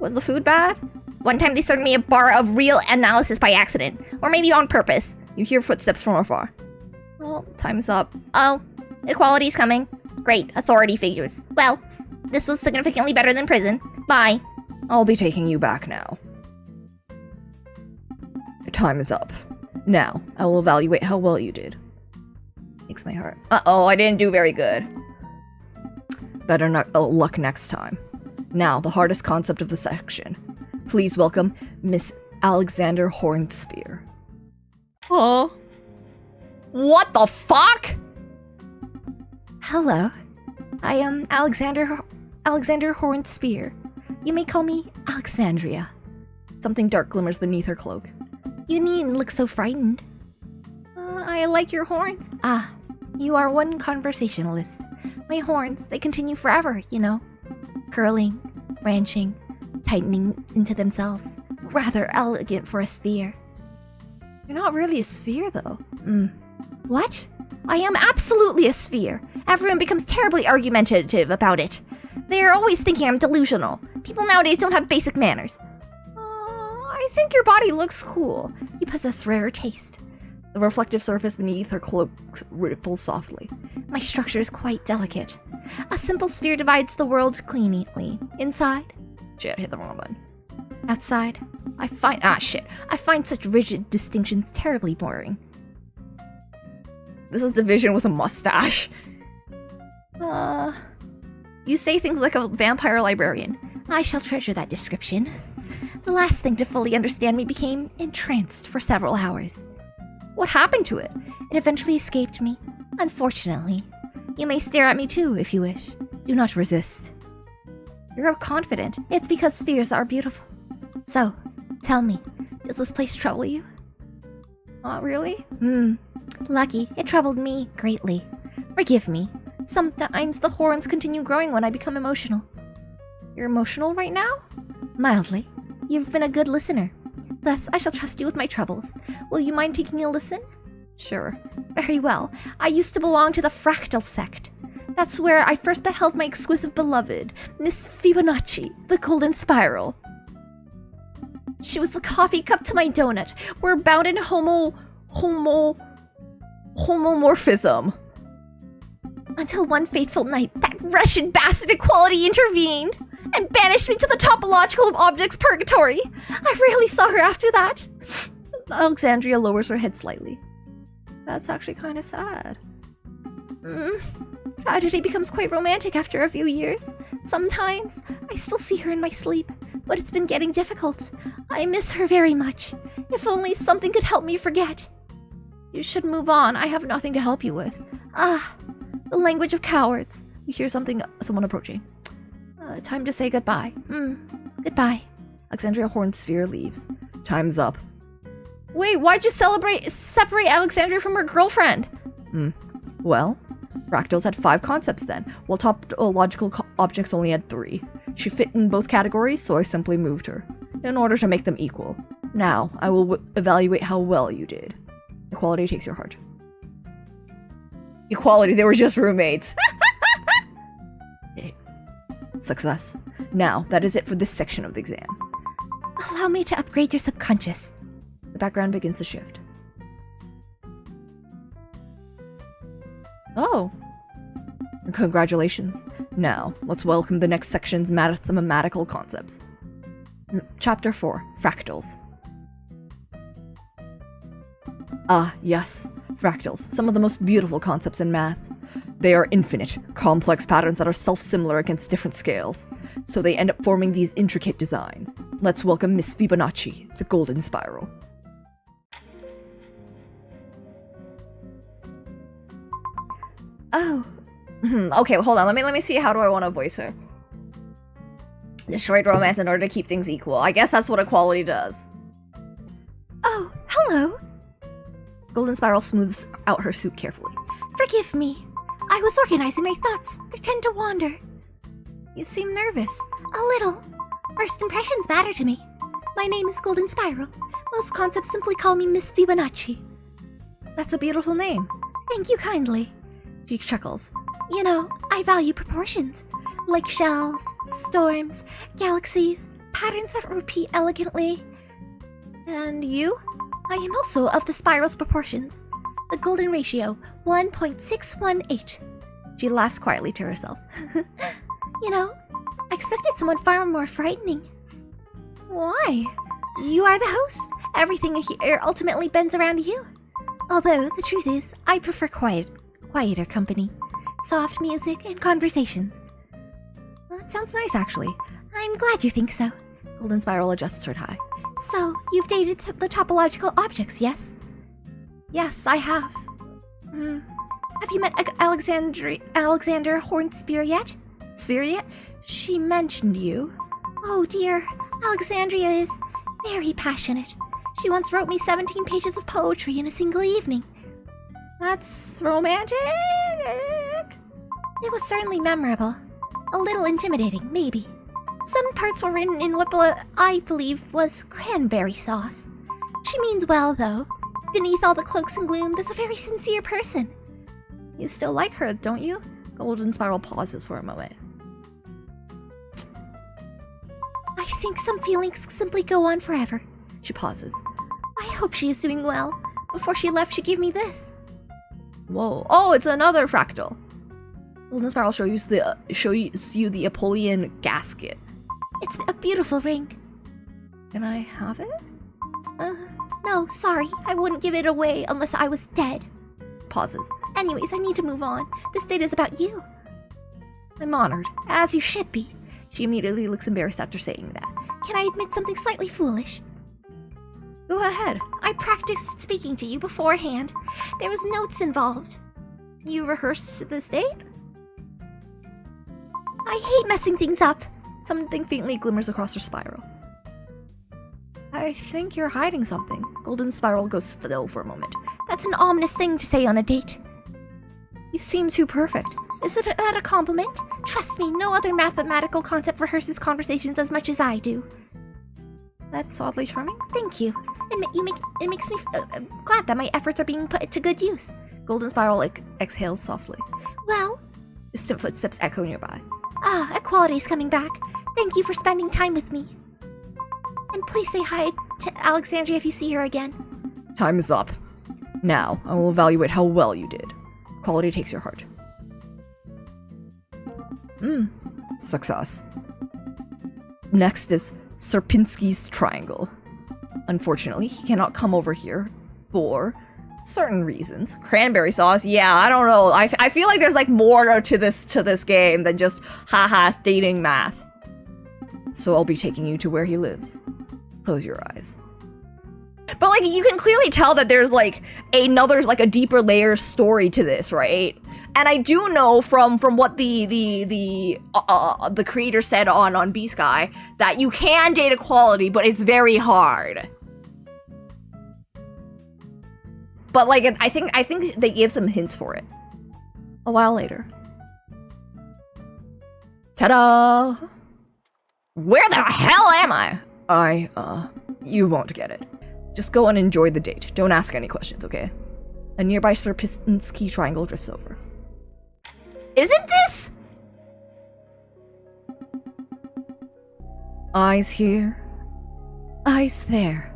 Was the food bad? One time they served me a bar of real analysis by accident. Or maybe on purpose. You hear footsteps from afar. Oh, time's up. Oh, equality's coming. Great, authority figures. Well, this was significantly better than prison. Bye. I'll be taking you back now. Your time is up. Now, I will evaluate how well you did. Breaks my heart. Uh-oh, I didn't do very good. Better luck next time. Now, the hardest concept of the section. Please welcome Miss Alexander Hornspear. Oh. What the fuck? Hello. I am Alexander Hornspear. You may call me Alexandria. Something dark glimmers beneath her cloak. You needn't look so frightened. I like your horns. Ah, you are one conversationalist. My horns, they continue forever, you know. Curling, branching, tightening into themselves. Rather elegant for a sphere. You're not really a sphere, though. What? I am absolutely a sphere. Everyone becomes terribly argumentative about it. They are always thinking I'm delusional. People nowadays don't have basic manners. I think your body looks cool. You possess rare taste. The reflective surface beneath her cloak ripples softly. My structure is quite delicate. A simple sphere divides the world cleanly. Inside. Shit, hit the wrong button. Outside. I find such rigid distinctions terribly boring. This is Division with a mustache. You say things like a vampire librarian. I shall treasure that description. The last thing to fully understand me became entranced for several hours. What happened to it? It eventually escaped me, unfortunately. You may stare at me too, if you wish. Do not resist. You're confident. It's because spheres are beautiful. So, tell me, does this place trouble you? Not really. Lucky, it troubled me greatly. Forgive me. Sometimes the horns continue growing when I become emotional. You're emotional right now? Mildly. You've been a good listener. Thus, I shall trust you with my troubles. Will you mind taking a listen? Sure. Very well. I used to belong to the fractal sect. That's where I first beheld my exquisite beloved, Miss Fibonacci, the golden spiral. She was the coffee cup to my donut. We're bound in homomorphism. Until one fateful night, that wretched bastard equality intervened and banished me to the topological of objects purgatory. I rarely saw her after that. Alexandria lowers her head slightly. That's actually kind of sad. Tragedy becomes quite romantic after a few years. Sometimes, I still see her in my sleep, but it's been getting difficult. I miss her very much. If only something could help me forget. You should move on. I have nothing to help you with. The language of cowards. You hear someone approaching. Time to say goodbye. Goodbye. Alexandria Hornsphere leaves. Time's up. Wait, why'd you separate Alexandria from her girlfriend? Well, fractals had 5 concepts then, while topological objects only had 3. She fit in both categories, so I simply moved her, in order to make them equal. Now, I will evaluate how well you did. Equality takes your heart. Equality, they were just roommates. Success. Now, that is it for this section of the exam. Allow me to upgrade your subconscious. The background begins to shift. Oh. The Congratulations. Now, let's welcome the next section's mathematical concepts. Chapter 4, Fractals. Ah, yes, fractals, some of the most beautiful concepts in math. They are infinite, complex patterns that are self-similar against different scales, so they end up forming these intricate designs. Let's welcome Miss Fibonacci, the golden spiral. Oh, Okay, hold on, let me see how do I want to voice her. Destroyed romance in order to keep things equal. I guess that's what equality does. oh, hello. Golden Spiral smooths out her suit carefully. Forgive me. I was organizing my thoughts. They tend to wander. You seem nervous. A little. First impressions matter to me. My name is Golden Spiral. Most concepts simply call me Miss Fibonacci. That's a beautiful name. Thank you kindly. She chuckles. You know, I value proportions. Like shells, storms, galaxies, patterns that repeat elegantly. And you? I am also of the spiral's proportions. The golden ratio, 1.618. She laughs quietly to herself. You know, I expected someone far more frightening. Why? You are the host. Everything here ultimately bends around you. Although, the truth is, I prefer quieter company. Soft music and conversations. Well, that sounds nice, actually. I'm glad you think so. Golden Spiral adjusts her tie. So, you've dated the topological objects, yes? Yes, I have. Have you met Alexander Hornspear yet? Sphere yet? She mentioned you. Oh dear, Alexandria is very passionate. She once wrote me 17 pages of poetry in a single evening. That's romantic. It was certainly memorable. A little intimidating, maybe. Some parts were written in what I believe was cranberry sauce. She means well, though. Beneath all the cloaks and gloom, there's a very sincere person. You still like her, don't you? Golden Spiral pauses for a moment. I think some feelings simply go on forever. She pauses. I hope she is doing well. Before she left, she gave me this. Whoa. Oh, it's another fractal. Golden Spiral shows you the Apollyon gasket. It's a beautiful ring. Can I have it? No, sorry. I wouldn't give it away unless I was dead. Pauses. Anyways, I need to move on. This date is about you. I'm honored. As you should be. She immediately looks embarrassed after saying that. Can I admit something slightly foolish? Go ahead. I practiced speaking to you beforehand. There was notes involved. You rehearsed this date? I hate messing things up. Something faintly glimmers across her spiral. I think you're hiding something. Golden Spiral goes still for a moment. That's an ominous thing to say on a date. You seem too perfect. Is that a compliment? Trust me, no other mathematical concept rehearses conversations as much as I do. That's oddly charming. Thank you. It makes me glad that my efforts are being put to good use. Golden Spiral exhales softly. Well, distant footsteps echo nearby. Equality's coming back. Thank you for spending time with me. And please say hi to Alexandria if you see her again. Time is up. Now, I will evaluate how well you did. Quality takes your heart. Success. Next is Sierpinski's triangle. Unfortunately, he cannot come over here for certain reasons. Cranberry sauce, yeah, I don't know. I feel like there's like more to this game than just haha dating math. So I'll be taking you to where he lives. Close your eyes. But like you can clearly tell that there's like another like a deeper layer story to this, right? And I do know from what the creator said on B-Sky that you can date equality, but it's very hard. But like I think they gave some hints for it. A while later. Ta-da! Where the hell am I? You won't get it. Just go and enjoy the date. Don't ask any questions, okay? A nearby Sierpinski triangle drifts over. Isn't this? Eyes here. Eyes there.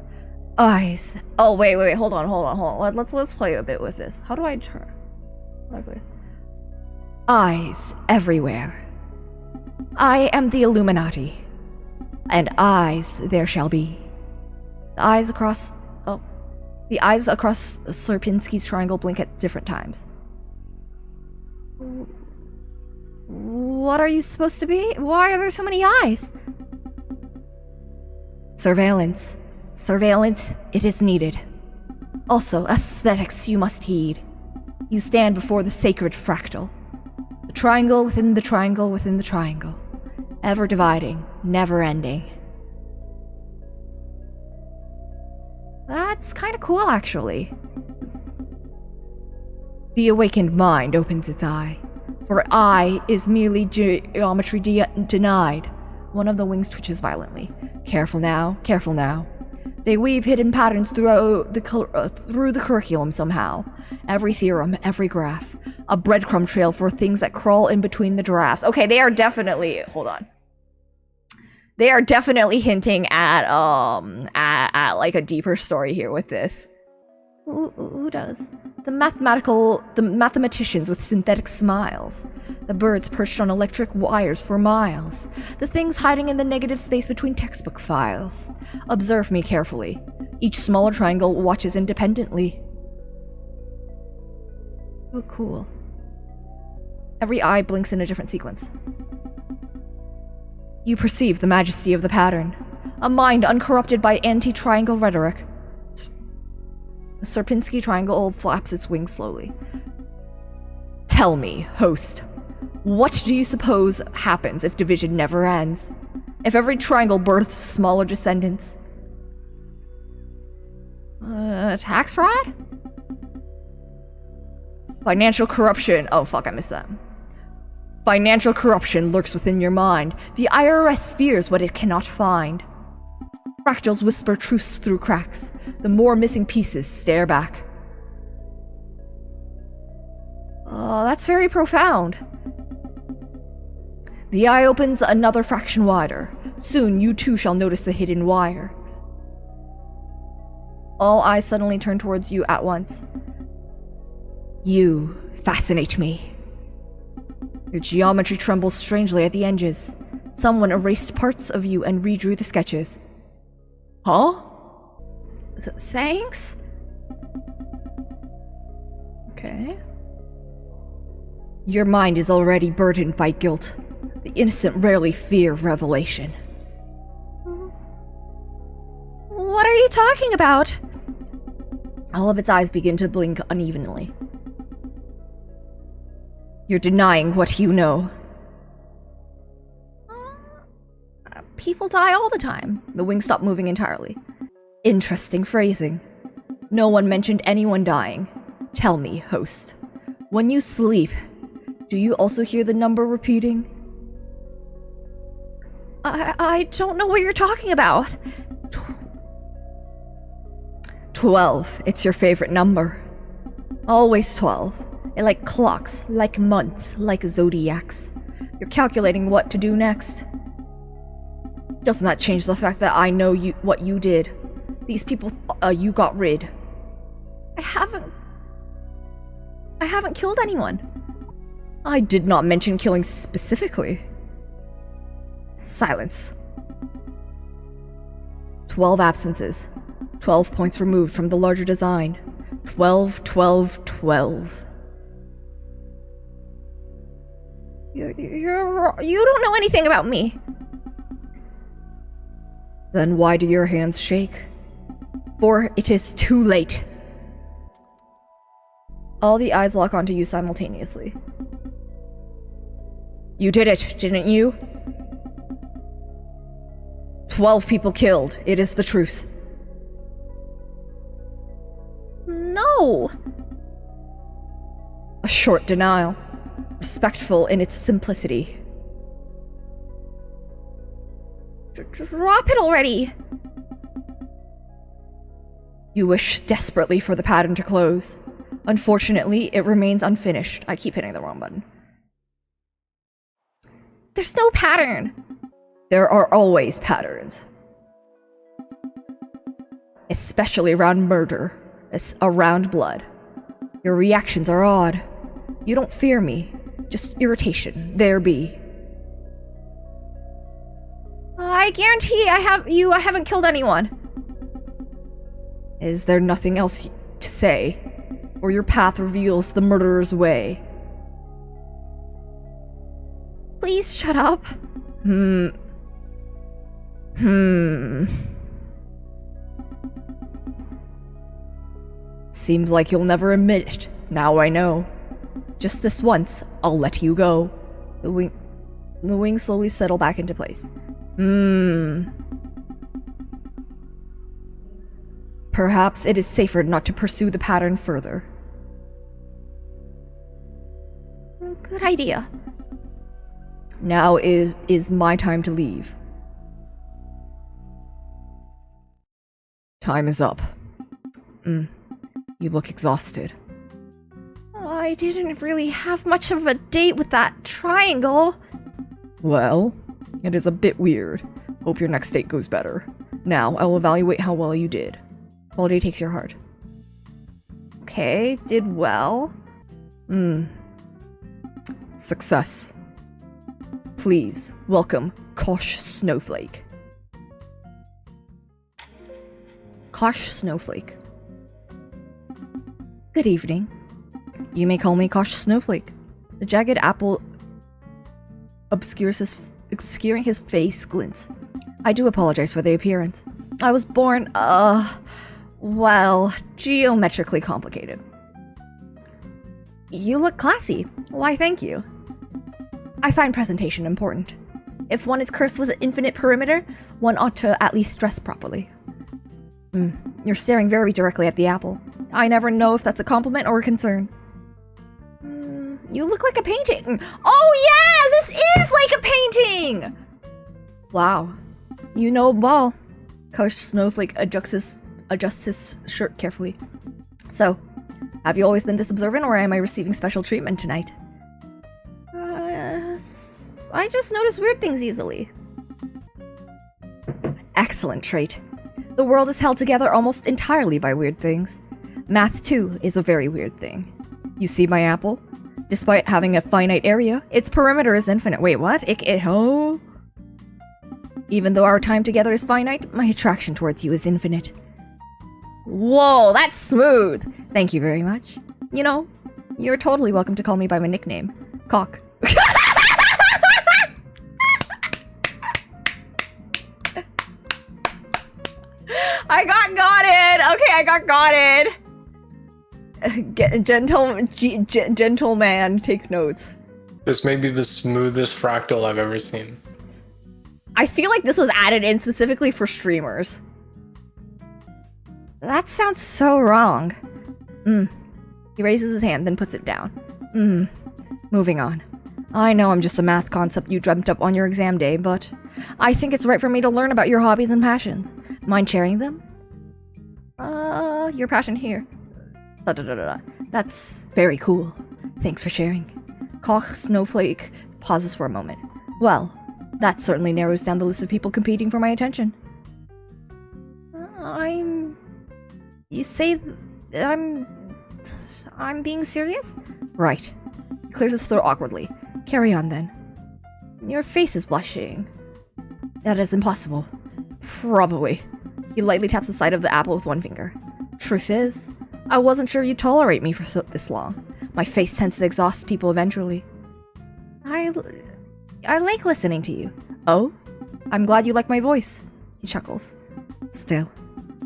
Eyes. Oh, wait. Hold on. Let's play a bit with this. How do I turn? How do I play? Eyes everywhere. I am the Illuminati, and eyes there shall be. The eyes across Serpinski's triangle blink at different times. What are you supposed to be? Why are there so many eyes? Surveillance. Surveillance, it is needed. Also, aesthetics you must heed. You stand before the sacred fractal. The triangle within the triangle within the triangle. Ever dividing, never ending. That's kind of cool, actually. The awakened mind opens its eye, for eye is merely geometry denied. One of the wings twitches violently. Careful now, careful now. They weave hidden patterns through the curriculum somehow. Every theorem, every graph. A breadcrumb trail for things that crawl in between the drafts. Okay, they are definitely... Hold on. They are definitely hinting at like a deeper story here with this. Who does? The mathematicians with synthetic smiles. The birds perched on electric wires for miles. The things hiding in the negative space between textbook files. Observe me carefully. Each smaller triangle watches independently. Oh, cool. Every eye blinks in a different sequence. You perceive the majesty of the pattern. A mind uncorrupted by anti-triangle rhetoric. The Serpinski triangle flaps its wings slowly. Tell me, host, what do you suppose happens if division never ends? If every triangle births smaller descendants? Tax fraud? Financial corruption. Oh, fuck, I missed that. Financial corruption lurks within your mind. The IRS fears what it cannot find. Fractals whisper truths through cracks. The more missing pieces stare back. That's very profound. The eye opens another fraction wider. Soon you too shall notice the hidden wire. All eyes suddenly turn towards you at once. You fascinate me. Your geometry trembles strangely at the edges. Someone erased parts of you and redrew the sketches. Huh? Thanks? Okay. Your mind is already burdened by guilt. The innocent rarely fear revelation. What are you talking about? All of its eyes begin to blink unevenly. You're denying what you know. People die all the time. The wings stop moving entirely. Interesting phrasing. No one mentioned anyone dying. Tell me, host, when you sleep, do you also hear the number repeating? I don't know what you're talking about. 12. It's your favorite number. Always 12. It like clocks, like months, like zodiacs. You're calculating what to do next. Doesn't that change the fact that I know what you did? These people you got rid. I haven't killed anyone. I did not mention killing specifically. Silence. 12 absences. 12 points removed from the larger design. 12, 12, 12. You don't know anything about me. Then why do your hands shake? For it is too late. All the eyes lock onto you simultaneously. You did it, didn't you? 12 people killed. It is the truth. No. A short denial. Respectful in its simplicity. Drop it already. You wish desperately for the pattern to close. Unfortunately, it remains unfinished. I keep hitting the wrong button. There's no pattern. There are always patterns. Especially around murder. Around blood. Your reactions are odd. You don't fear me. Just irritation. There be. I guarantee I haven't killed anyone. Is there nothing else to say? Or your path reveals the murderer's way? Please shut up. Seems like you'll never admit it. Now I know. Just this once, I'll let you go. The wings slowly settle back into place. Perhaps it is safer not to pursue the pattern further. Good idea. Now is my time to leave. Time is up. You look exhausted. I didn't really have much of a date with that triangle. Well, it is a bit weird. Hope your next date goes better. Now, I will evaluate how well you did. Quality takes your heart. Okay, did well. Success. Please, welcome, Kosh Snowflake. Kosh Snowflake. Good evening. You may call me Kosh Snowflake. The jagged apple obscuring his face glints. I do apologize for the appearance. I was born, well, geometrically complicated. You look classy. Why, thank you. I find presentation important. If one is cursed with an infinite perimeter, one ought to at least dress properly. You're staring very directly at the apple. I never know if that's a compliment or a concern. You look like a painting. Oh yeah, this is like a painting! Wow. You know ball. Kosh Snowflake adjusts his shirt carefully. So, have you always been this observant, or am I receiving special treatment tonight? I just notice weird things easily. Excellent trait. The world is held together almost entirely by weird things. Math, too, is a very weird thing. You see my apple? Despite having a finite area, its perimeter is infinite. Wait, what? Even though our time together is finite, my attraction towards you is infinite. Whoa, that's smooth. Thank you very much. You know, you're totally welcome to call me by my nickname, Cock. I got it. Okay, I got it. Gentleman, take notes. This may be the smoothest fractal I've ever seen. I feel like this was added in specifically for streamers. That sounds so wrong. He raises his hand, then puts it down. Moving on. I know I'm just a math concept you dreamt up on your exam day, but I think it's right for me to learn about your hobbies and passions. Mind sharing them? Your passion here. That's very cool. Thanks for sharing. Koch Snowflake pauses for a moment. Well, that certainly narrows down the list of people competing for my attention. You say I'm being serious? Right. He clears his throat awkwardly. Carry on then. Your face is blushing. That is impossible. Probably. He lightly taps the side of the apple with one finger. Truth is, I wasn't sure you'd tolerate me for this long. My face tends to exhaust people eventually. I like listening to you. Oh? I'm glad you like my voice. He chuckles. Still,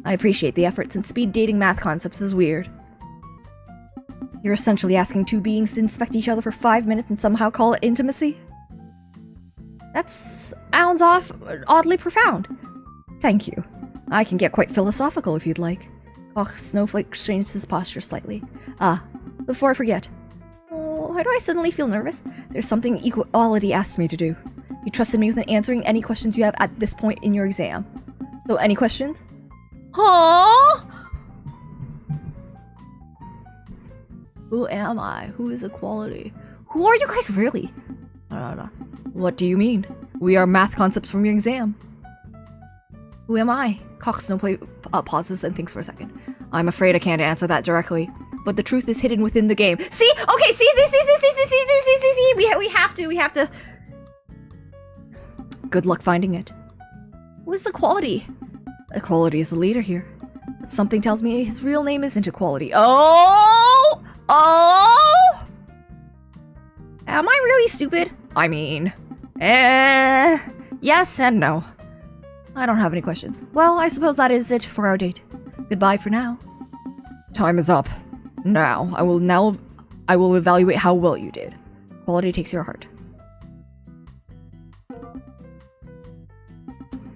I appreciate the effort since speed dating math concepts is weird. You're essentially asking two beings to inspect each other for 5 minutes and somehow call it intimacy? That sounds oddly profound. Thank you. I can get quite philosophical if you'd like. Snowflake changed his posture slightly. Before I forget. Oh, why do I suddenly feel nervous? There's something Equality asked me to do. You trusted me with answering any questions you have at this point in your exam. So, any questions? Huh? Who am I? Who is Equality? Who are you guys really? What do you mean? We are math concepts from your exam. Who am I? Snowflake pauses and thinks for a second. I'm afraid I can't answer that directly. but the truth is hidden within the game. See? Okay, see, we have to. Good luck finding it. What's Equality? Equality is the leader here. But something tells me his real name isn't Equality. Oh! Am I really stupid? I mean, yes and no. I don't have any questions. Well, I suppose that is it for our date. Goodbye for now. Time is up. Now, I will evaluate how well you did. Quality takes your heart.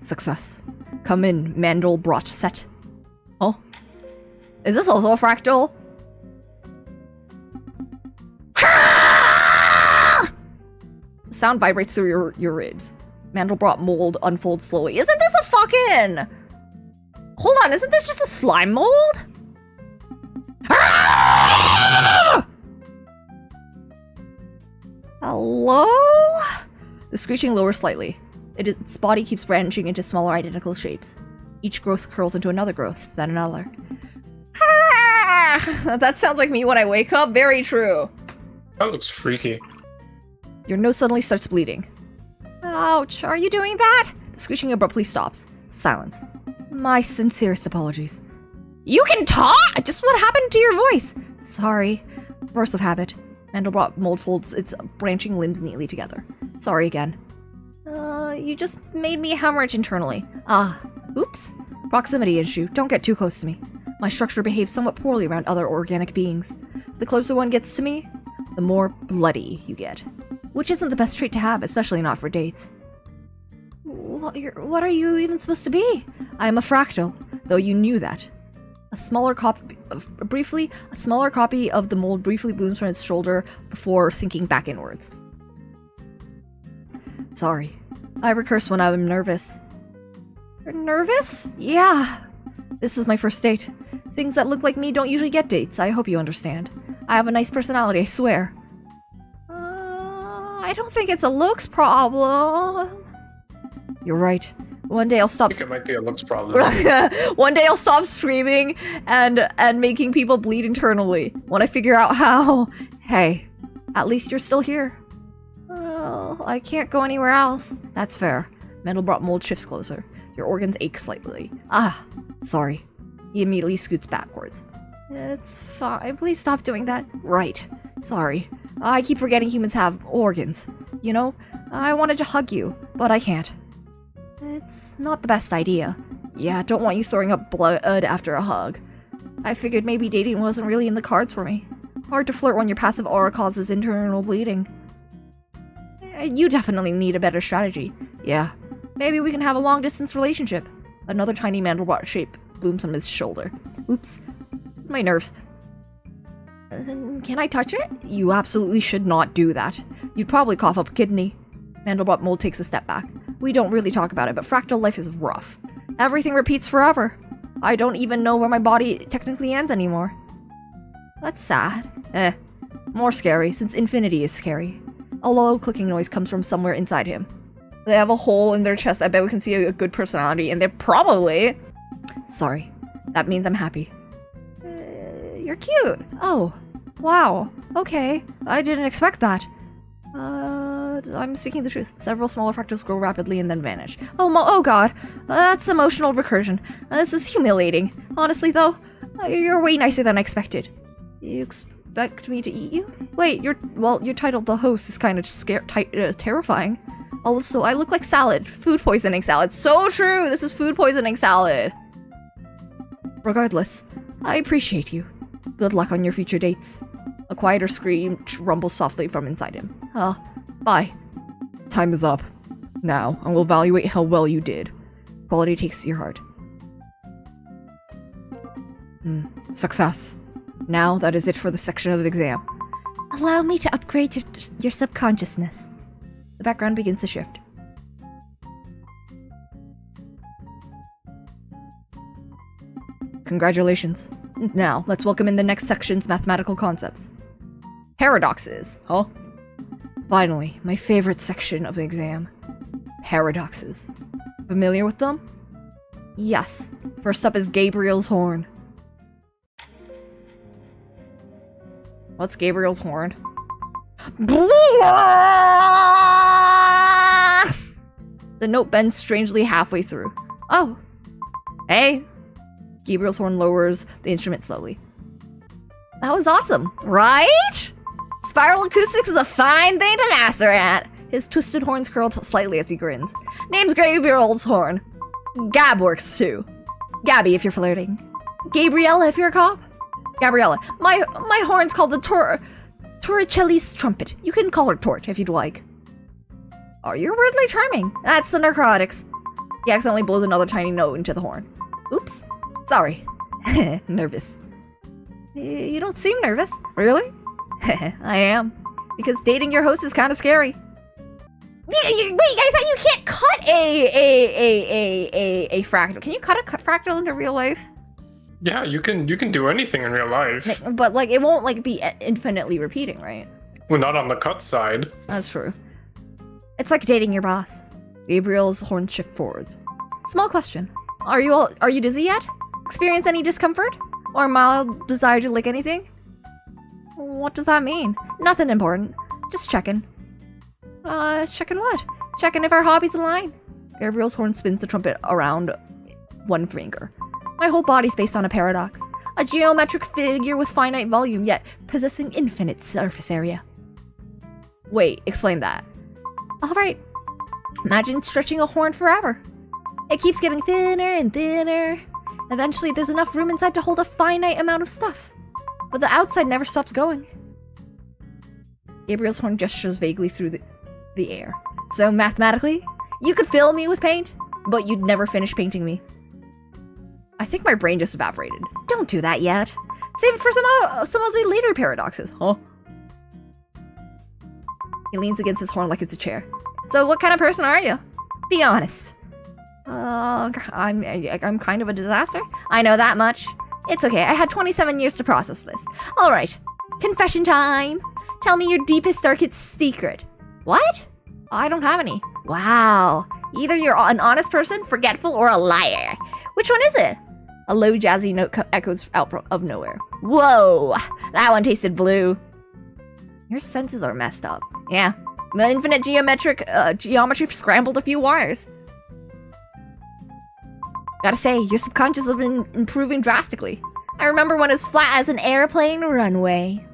Success. Come in, Mandelbrot set. Oh? Is this also a fractal? Sound vibrates through your ribs. Mandelbrot mold unfolds slowly. Isn't this a fucking... Hold on, isn't this just a slime mold? Hello? The screeching lowers slightly. Its body keeps branching into smaller identical shapes. Each growth curls into another growth, then another. That sounds like me when I wake up. Very true. That looks freaky. Your nose suddenly starts bleeding. Ouch, are you doing that? The screeching abruptly stops. Silence. My sincerest apologies. You can talk? Just what happened to your voice? Sorry. Force of habit. Mandelbrot mold folds its branching limbs neatly together. Sorry again. You just made me hemorrhage internally. Oops. Proximity issue. Don't get too close to me. My structure behaves somewhat poorly around other organic beings. The closer one gets to me, the more bloody you get. Which isn't the best trait to have, especially not for dates. What are you even supposed to be? I am a fractal, though you knew that. A smaller copy of the mold briefly blooms from its shoulder before sinking back inwards. Sorry. I recurse when I'm nervous. You're nervous? Yeah. This is my first date. Things that look like me don't usually get dates. I hope you understand. I have a nice personality, I swear. I don't think it's a looks problem. You're right. One day I'll stop. I think it might be a looks problem. One day I'll stop screaming and making people bleed internally when I figure out how. Hey, at least you're still here. Oh, I can't go anywhere else. That's fair. Mandelbrot mold shifts closer. Your organs ache slightly. Sorry. He immediately scoots backwards. It's fine. Please stop doing that. Right. Sorry. I keep forgetting humans have organs. You know, I wanted to hug you, but I can't. It's not the best idea. Yeah, don't want you throwing up blood after a hug. I figured maybe dating wasn't really in the cards for me. Hard to flirt when your passive aura causes internal bleeding. You definitely need a better strategy. Yeah. Maybe we can have a long-distance relationship. Another tiny Mandelbrot shape blooms from his shoulder. Oops. My nerves. Can I touch it? You absolutely should not do that. You'd probably cough up a kidney. Mandelbrot mold takes a step back. We don't really talk about it, but fractal life is rough. Everything repeats forever. I don't even know where my body technically ends anymore. That's sad. More scary, since infinity is scary. A low clicking noise comes from somewhere inside him. They have a hole in their chest. I bet we can see a good personality, and they're probably... Sorry. That means I'm happy. You're cute. Oh. Wow. Okay. I didn't expect that. I'm speaking the truth. Several smaller fractals grow rapidly and then vanish. Oh god. That's emotional recursion. This is humiliating. Honestly, though, you're way nicer than I expected. You expect me to eat you? Wait, your title, The Host, is kind of terrifying. Also, I look like salad. Food poisoning salad. So true! This is food poisoning salad. Regardless, I appreciate you. Good luck on your future dates. A quieter scream rumbles softly from inside him. Bye. Time is up. Now, I will evaluate how well you did. Quality takes your heart. Success. Now, that is it for the section of the exam. Allow me to upgrade your subconsciousness. The background begins to shift. Congratulations. Now, let's welcome in the next section's mathematical concepts. Paradoxes. Huh? Finally, my favorite section of the exam. Paradoxes. Familiar with them? Yes. First up is Gabriel's horn. What's Gabriel's horn? The note bends strangely halfway through. Oh. Hey. Gabriel's horn lowers the instrument slowly. That was awesome, right? Spiral acoustics is a fine thing to master at. His twisted horns curl slightly as he grins. Name's Gabriel's horn. Gab works too. Gabby if you're flirting. Gabriella if you're a cop. Gabriella. My horn's called the Torricelli's trumpet. You can call her Tort if you'd like. Oh, you're weirdly charming. That's the narcotics. He accidentally blows another tiny note into the horn. Oops. Sorry. Nervous. You don't seem nervous. Really? I am. Because dating your host is kind of scary. Wait, I thought you can't cut a fractal. Can you cut a fractal into real life? Yeah, you can do anything in real life. But like it won't like be infinitely repeating, right? Well, not on the cut side. That's true. It's like dating your boss. Gabriel's horn shift forward. Small question. Are you dizzy yet? Experience any discomfort? Or mild desire to lick anything? What does that mean? Nothing important. Just checking. Checking what? Checking if our hobbies align. Gabriel's horn spins the trumpet around one finger. My whole body's based on a paradox. A geometric figure with finite volume, yet possessing infinite surface area. Wait, explain that. Alright. Imagine stretching a horn forever. It keeps getting thinner and thinner. Eventually, there's enough room inside to hold a finite amount of stuff. But the outside never stops going. Gabriel's horn gestures vaguely through the air. So mathematically, you could fill me with paint, but you'd never finish painting me. I think my brain just evaporated. Don't do that yet. Save it for some of the later paradoxes, huh? He leans against his horn like it's a chair. So what kind of person are you? Be honest. I'm kind of a disaster. I know that much. It's okay, I had 27 years to process this. Alright, confession time. Tell me your deepest, darkest secret. What? I don't have any. Wow. Either you're an honest person, forgetful, or a liar. Which one is it? A low jazzy note echoes out of nowhere. Whoa, that one tasted blue. Your senses are messed up. Yeah, the infinite geometry scrambled a few wires. Gotta say, your subconscious has been improving drastically. I remember when it was flat as an airplane runway.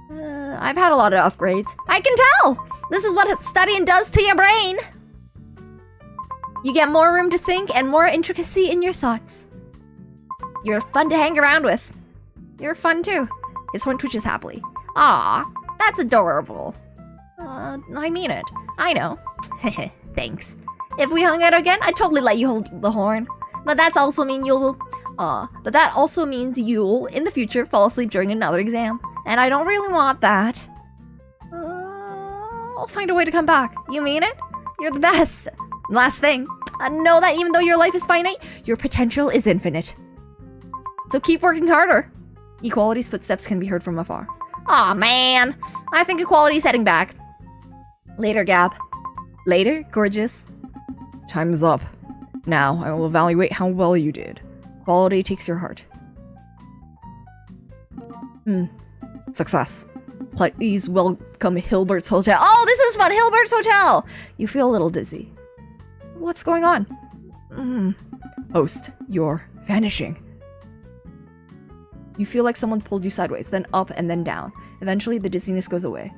I've had a lot of upgrades. I can tell! This is what studying does to your brain! You get more room to think and more intricacy in your thoughts. You're fun to hang around with. You're fun too. His horn twitches happily. Aw, that's adorable. I mean it. I know. Thanks. If we hung out again, I'd totally let you hold the horn. But that also means you'll, in the future, fall asleep during another exam. And I don't really want that. I'll find a way to come back. You mean it? You're the best. Last thing, know that even though your life is finite, your potential is infinite. So keep working harder. Equality's footsteps can be heard from afar. Aw, man. I think Equality's heading back. Later, Gab. Later, gorgeous. Time's up. Now, I will evaluate how well you did. Quality takes your heart. Success. Please welcome Hilbert's Hotel. Oh, this is fun! Hilbert's Hotel! You feel a little dizzy. What's going on? Host, you're vanishing. You feel like someone pulled you sideways, then up and then down. Eventually, the dizziness goes away.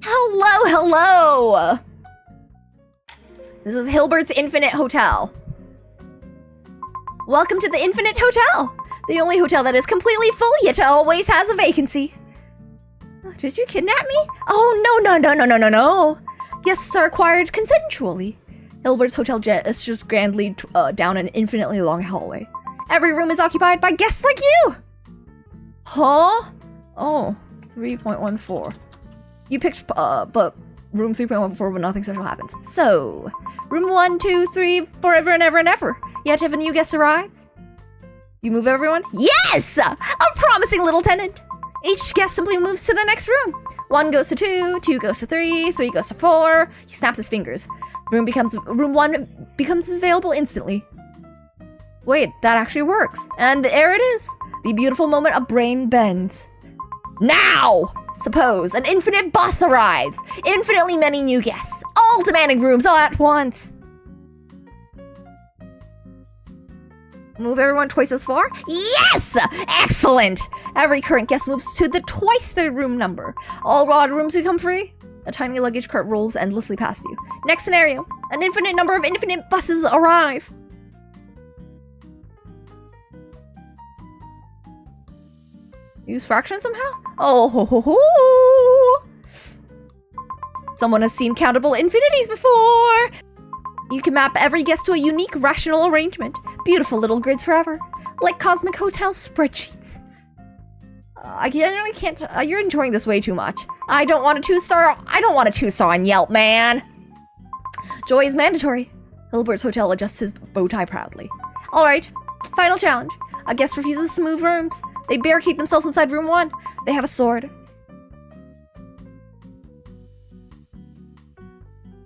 Hello! This is Hilbert's Infinite Hotel. Welcome to the Infinite Hotel! The only hotel that is completely full yet always has a vacancy. Did you kidnap me? Oh, no. Guests are acquired consensually. Hilbert's Hotel gestures grandly down an infinitely long hallway. Every room is occupied by guests like you! Huh? Oh, 3.14. You picked, but room 3.14, but nothing special happens. So, room 1, 2, 3, forever and ever and ever. Yet if a new guest arrives, you move everyone? Yes! A promising little tenant! Each guest simply moves to the next room. 1 goes to 2, 2 goes to 3, 3 goes to 4. He snaps his fingers. Room 1 becomes available instantly. Wait, that actually works. And there it is. The beautiful moment a brain bends. Now! Suppose an infinite bus arrives. Infinitely many new guests, all demanding rooms all at once. Move everyone twice as far? Yes! Excellent! Every current guest moves to the twice their room number. All odd rooms become free. A tiny luggage cart rolls endlessly past you. Next scenario. An infinite number of infinite buses arrive. Use fractions somehow? Oh ho ho ho! Someone has seen countable infinities before! You can map every guest to a unique rational arrangement. Beautiful little grids forever. Like Cosmic Hotel spreadsheets. I generally can't. You're enjoying this way too much. I don't want a 2-star. I don't want a 2-star on Yelp, man. Joy is mandatory. Hilbert's Hotel adjusts his bow tie proudly. Alright, final challenge. A guest refuses to move rooms. They barricade themselves inside room 1. They have a sword.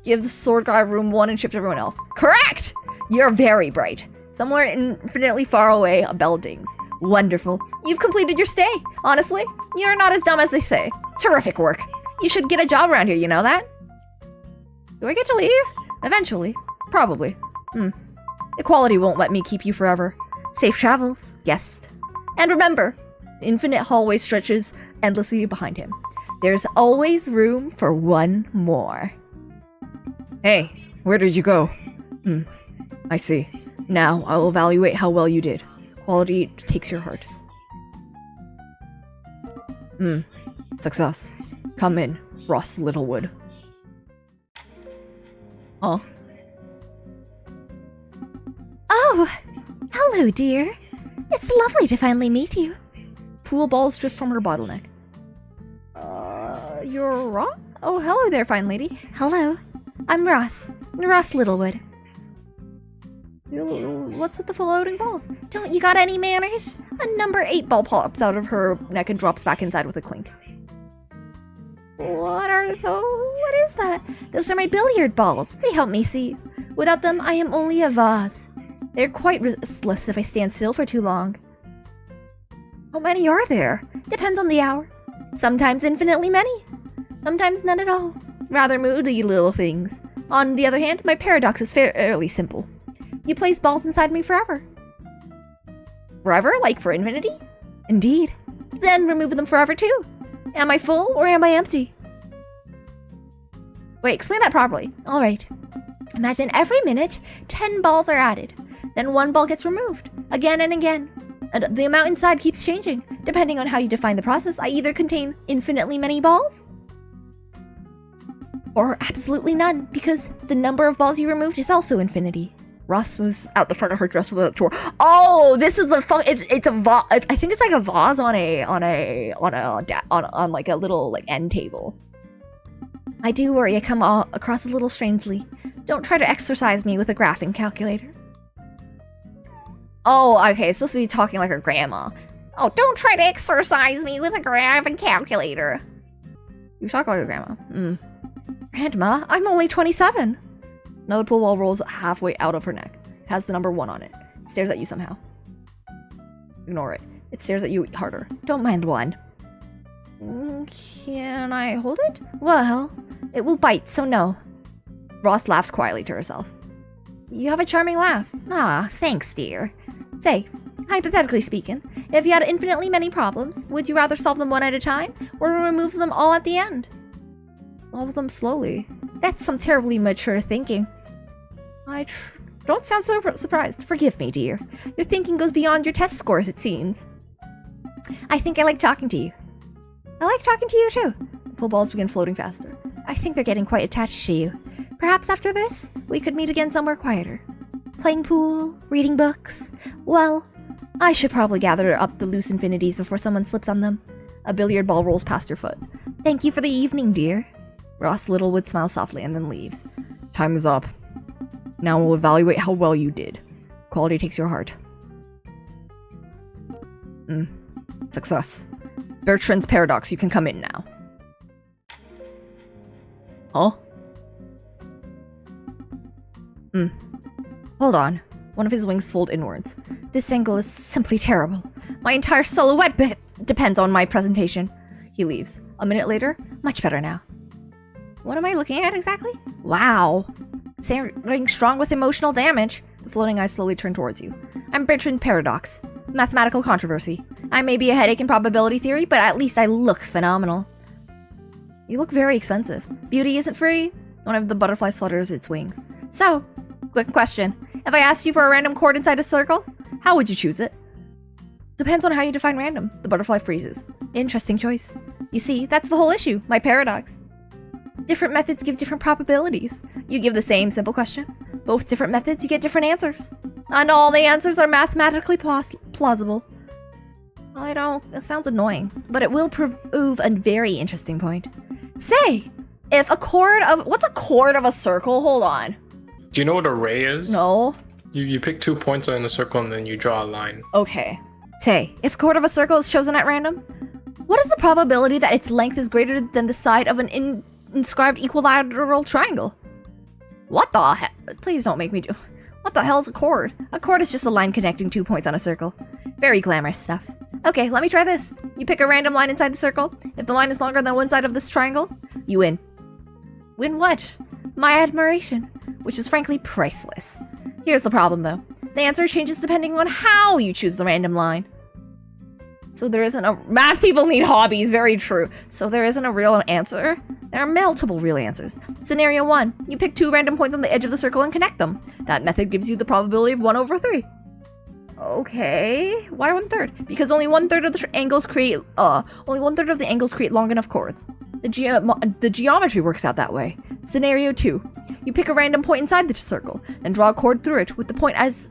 Give the sword guy room 1 and shift everyone else. Correct! You're very bright. Somewhere infinitely far away, a bell dings. Wonderful. You've completed your stay. Honestly, you're not as dumb as they say. Terrific work. You should get a job around here, you know that? Do I get to leave? Eventually. Probably. Equality won't let me keep you forever. Safe travels, guest. And remember, infinite hallway stretches endlessly behind him. There's always room for one more. Hey, where did you go? I see. Now I'll evaluate how well you did. Quality takes your heart. Success. Come in, Ross Littlewood. Oh, Hello, dear. It's lovely to finally meet you. Pool balls drift from her bottleneck. You're Ross? Oh, hello there, fine lady. Hello. I'm Ross. Ross Littlewood. What's with the floating balls? Don't you got any manners? A number 8 ball pops out of her neck and drops back inside with a clink. What are those? What is that? Those are my billiard balls. They help me see. Without them, I am only a vase. They're quite restless if I stand still for too long. How many are there? Depends on the hour. Sometimes infinitely many. Sometimes none at all. Rather moody little things. On the other hand, my paradox is fairly simple. You place balls inside me forever. Forever? Like for infinity? Indeed. Then remove them forever too. Am I full or am I empty? Wait, explain that properly. All right. Imagine every minute 10 balls are added. Then 1 ball gets removed. Again and again. And the amount inside keeps changing. Depending on how you define the process, I either contain infinitely many balls or absolutely none, because the number of balls you removed is also infinity. Ross smooths out the front of her dress with a tour. Oh, this is the it's a vase. I think it's like a vase on like a little like end table. I do worry I come across a little strangely. Don't try to exercise me with a graphing calculator. Oh, okay, it's supposed to be talking like her grandma. Oh, don't try to exercise me with a graphing calculator. You talk like your grandma. Grandma, I'm only 27. Another pool ball rolls halfway out of her neck. It has the number 1 on it. It stares at you somehow. Ignore it. It stares at you harder. Don't mind 1. Can I hold it? Well, it will bite, so no. Ross laughs quietly to herself. You have a charming laugh. Ah, thanks, dear. Say, hypothetically speaking, if you had infinitely many problems, would you rather solve them one at a time, or remove them all at the end? All of them slowly. That's some terribly mature thinking. Don't sound so surprised. Forgive me, dear. Your thinking goes beyond your test scores, it seems. I think I like talking to you. I like talking to you, too. The pool balls begin floating faster. I think they're getting quite attached to you. Perhaps after this, we could meet again somewhere quieter. Playing pool, reading books. Well, I should probably gather up the loose infinities before someone slips on them. A billiard ball rolls past your foot. Thank you for the evening, dear. Ross Littlewood smiles softly and then leaves. Time is up. Now we'll evaluate how well you did. Quality takes your heart. Success. Bertrand's paradox, you can come in now. Huh? Hold on. One of his wings fold inwards. This angle is simply terrible. My entire silhouette depends on my presentation. He leaves. A minute later, much better now. What am I looking at exactly? Wow. Standing strong with emotional damage. The floating eyes slowly turn towards you. I'm Bertrand Paradox. Mathematical controversy. I may be a headache in probability theory, but at least I look phenomenal. You look very expensive. Beauty isn't free. One of the butterflies flutters its wings. So, quick question. If I asked you for a random chord inside a circle, how would you choose it? Depends on how you define random. The butterfly freezes. Interesting choice. You see, that's the whole issue. My paradox. Different methods give different probabilities. You give the same simple question. Both different methods, you get different answers. And all the answers are mathematically plausible. It sounds annoying, but it will prove a very interesting point. Say, if a chord of, what's a chord of a circle? Hold on. Do you know what a ray is? No. You pick 2 points in the circle and then you draw a line. Okay. Say, if a chord of a circle is chosen at random, what is the probability that its length is greater than the side of an inscribed equilateral triangle? What the hell? Please don't make me do. What the hell is a chord? A chord is just a line connecting 2 points on a circle. Very glamorous stuff. Okay, let me try this. You pick a random line inside the circle. If the line is longer than one side of this triangle, you win. Win what? My admiration, which is frankly priceless. Here's the problem though. The answer changes depending on how you choose the random line. So there isn't a— math people need hobbies, very true. So there isn't a real answer? There are multiple real answers. Scenario 1, you pick 2 random points on the edge of the circle and connect them. That method gives you the probability of 1/3. Okay, why 1/3? Because only 1/3 of the angles create long enough chords. The geometry works out that way. Scenario 2, you pick a random point inside the circle, then draw a chord through it with the point as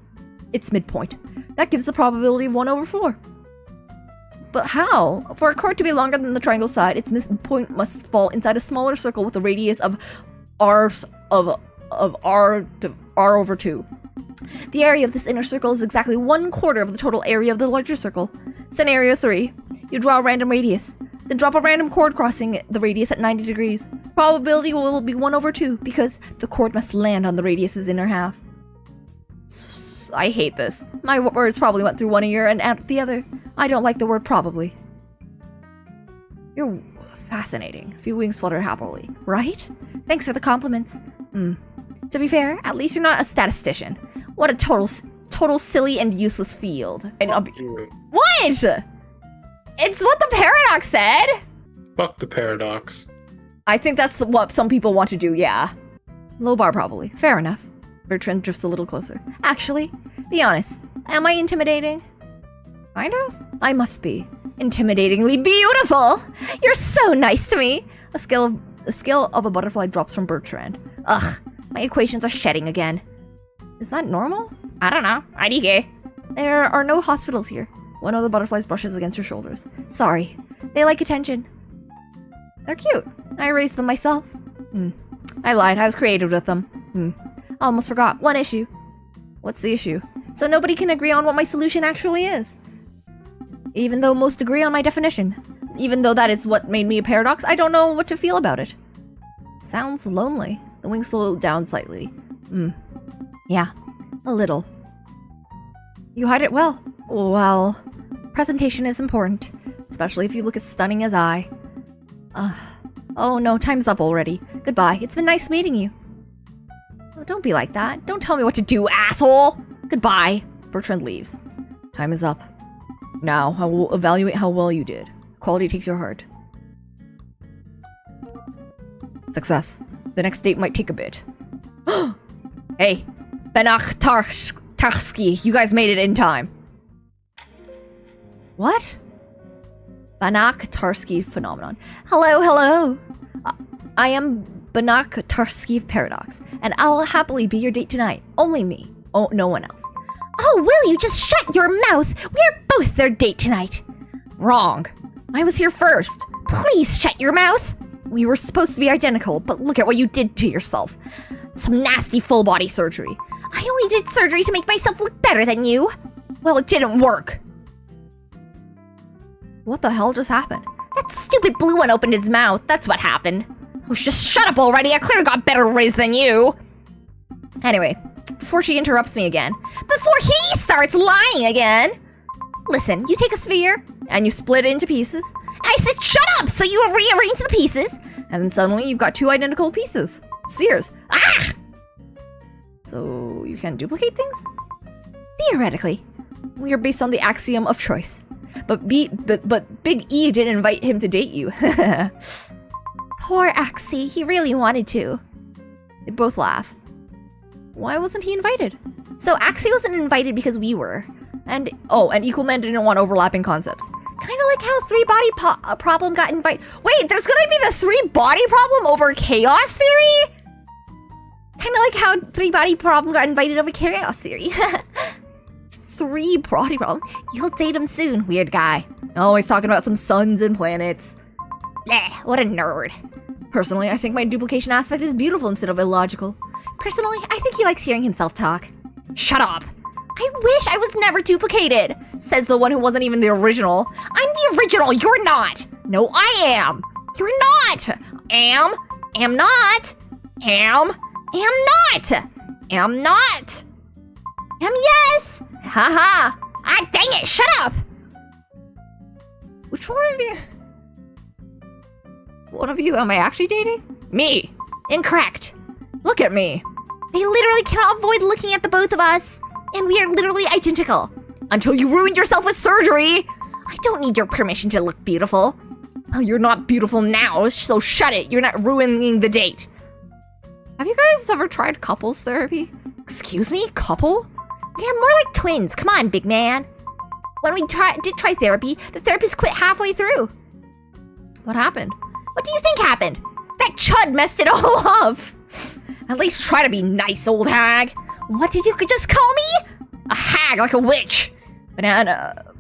its midpoint. That gives the probability of 1/4. But how? For a chord to be longer than the triangle side, its midpoint must fall inside a smaller circle with a radius of r to r/2. The area of this inner circle is exactly 1/4 of the total area of the larger circle. Scenario 3, you draw a random radius, then drop a random chord crossing the radius at 90 degrees. Probability will be 1/2 because the chord must land on the radius's inner half. I hate this. My words probably went through one ear and out the other. I don't like the word probably. You're fascinating. A few wings flutter happily. Right? Thanks for the compliments. To be fair, at least you're not a statistician. What a total silly and useless field. And what? It's what the paradox said. Fuck the paradox. I think that's what some people want to do, yeah. Low bar probably. Fair enough. Bertrand drifts a little closer. Actually, be honest. Am I intimidating? Kind of? I must be. Intimidatingly beautiful! You're so nice to me! A scale of a butterfly drops from Bertrand. Ugh, my equations are shedding again. Is that normal? I don't know. IDK. There are no hospitals here. One of the butterflies brushes against your shoulders. Sorry. They like attention. They're cute. I raised them myself. I lied. I was creative with them. I almost forgot. One issue. What's the issue? So nobody can agree on what my solution actually is. Even though most agree on my definition. Even though that is what made me a paradox, I don't know what to feel about it. Sounds lonely. The wings slow down slightly. Yeah, a little. You hide it well. Well, presentation is important, especially if you look as stunning as I. Oh no, time's up already. Goodbye. It's been nice meeting you. Oh, don't be like that. Don't tell me what to do, asshole. Goodbye. Bertrand leaves. Time is up. Now, I will evaluate how well you did. Quality takes your heart. Success. The next date might take a bit. Hey, Banach Tarsky, you guys made it in time. What? Banach Tarsky phenomenon. Hello. I am Banach Tarsky Paradox, and I'll happily be your date tonight. Only me. Oh, no one else. Oh, will you just shut your mouth? We're both their date tonight. Wrong. I was here first. Please shut your mouth. We were supposed to be identical, but look at what you did to yourself. Some nasty full-body surgery. I only did surgery to make myself look better than you. Well, it didn't work. What the hell just happened? That stupid blue one opened his mouth. That's what happened. Oh, just shut up already. I clearly got better riz than you. Anyway, before she interrupts me again. Before he starts lying again. Listen, you take a sphere, and you split it into pieces. I said shut up, so you rearrange the pieces. And then suddenly you've got 2 identical pieces. Spheres. Ah! So you can duplicate things? Theoretically. We are based on the axiom of choice. But Big E didn't invite him to date you. Poor Axie, he really wanted to. They both laugh. Why wasn't he invited? So Axie wasn't invited because we were. And Equal Men didn't want overlapping concepts. Kind of like how 3-body problem got invited. Wait, there's gonna be the 3-body problem over chaos theory? Kind of like how 3-body problem got invited over chaos theory. 3-body problem? You'll date him soon, weird guy. Always talking about some suns and planets. Bleh, what a nerd. Personally, I think my duplication aspect is beautiful instead of illogical. Personally, I think he likes hearing himself talk. Shut up. I wish I was never duplicated, says the one who wasn't even the original. I'm the original, you're not. No, I am. You're not. Am not. Am not. Am not. Am yes. Haha. Ah, dang it, shut up. Which one of you? One of you am I actually dating? Me. Incorrect. Look at me. They literally cannot avoid looking at the both of us. And we are literally identical. Until you ruined yourself with surgery. I don't need your permission to look beautiful. Well, you're not beautiful now, so shut it. You're not ruining the date. Have you guys ever tried couples therapy? Excuse me? Couple? We are more like twins. Come on, big man. When we did try therapy, the therapist quit halfway through. What happened? What do you think happened? That chud messed it all up. At least try to be nice, old hag. What did you just call me? A hag, like a witch. Banark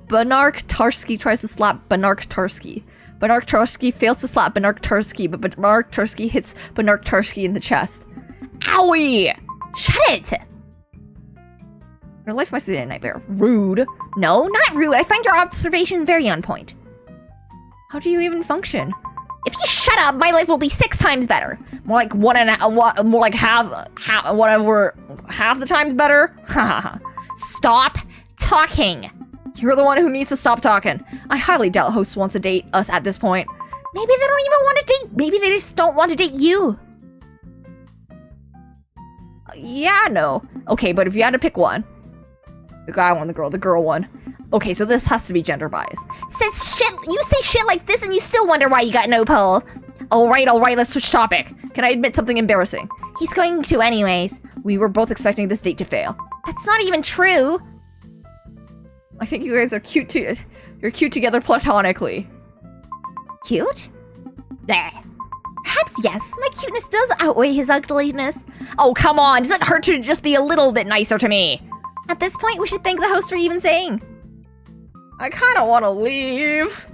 Tarsky tries to slap Banark Tarsky. Banark Tarsky fails to slap Banark Tarsky, but Banark Tarsky hits Banark Tarsky in the chest. Owie! Shut it! Your life must be a nightmare. Rude. No, not rude. I find your observation very on point. How do you even function? If you shut up, my life will be 6 times better. More like half the times better. Stop talking. You're the one who needs to stop talking. I highly doubt host wants to date us at this point. Maybe they don't even want to date. Maybe they just don't want to date you. Yeah, no. Okay, but if you had to pick one. The guy one, the girl one. Okay, so this has to be gender bias. You say shit like this and you still wonder why you got no pull. Alright, let's switch topic. Can I admit something embarrassing? He's going to anyways. We were both expecting this date to fail. That's not even true. I think you guys are cute you're cute together platonically. Cute? Bleh. Perhaps yes, my cuteness does outweigh his ugliness. Oh, come on, does it hurt to just be a little bit nicer to me? At this point, we should thank the host for even saying. I kinda wanna leave.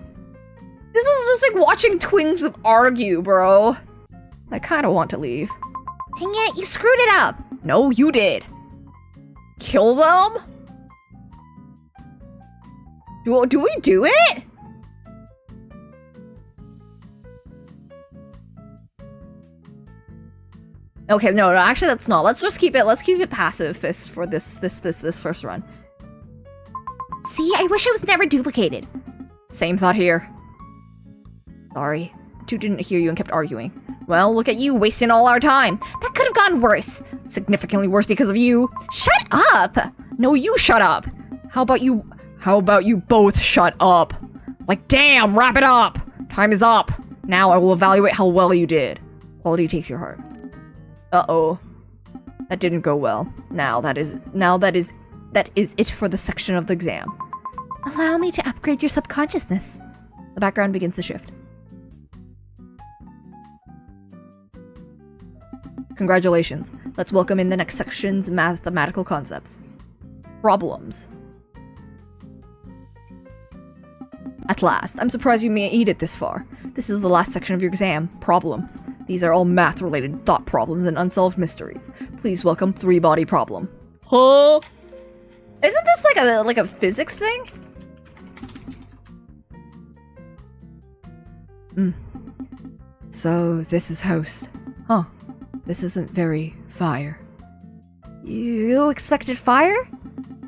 This is just like watching twins argue, bro. I kinda want to leave. Dang it, you screwed it up. No, you did. Kill them? Do we do it? Okay, no, actually that's not. Let's keep it pacifist for this first run. See, I wish I was never duplicated. Same thought here. Sorry. The two didn't hear you and kept arguing. Well, look at you, wasting all our time. That could have gone worse. Significantly worse because of you. Shut up! No, you shut up. How about you both shut up? Like, damn, wrap it up. Time is up. Now I will evaluate how well you did. Quality takes your heart. Uh-oh. That didn't go well. That is it for the section of the exam. Allow me to upgrade your subconsciousness. The background begins to shift. Congratulations. Let's welcome in the next section's mathematical concepts. Problems. At last, I'm surprised you made it this far. This is the last section of your exam, problems. These are all math-related thought problems and unsolved mysteries. Please welcome 3-body problem. Huh? Isn't this like a physics thing? So, this is host. Huh. This isn't very fire. You expected fire?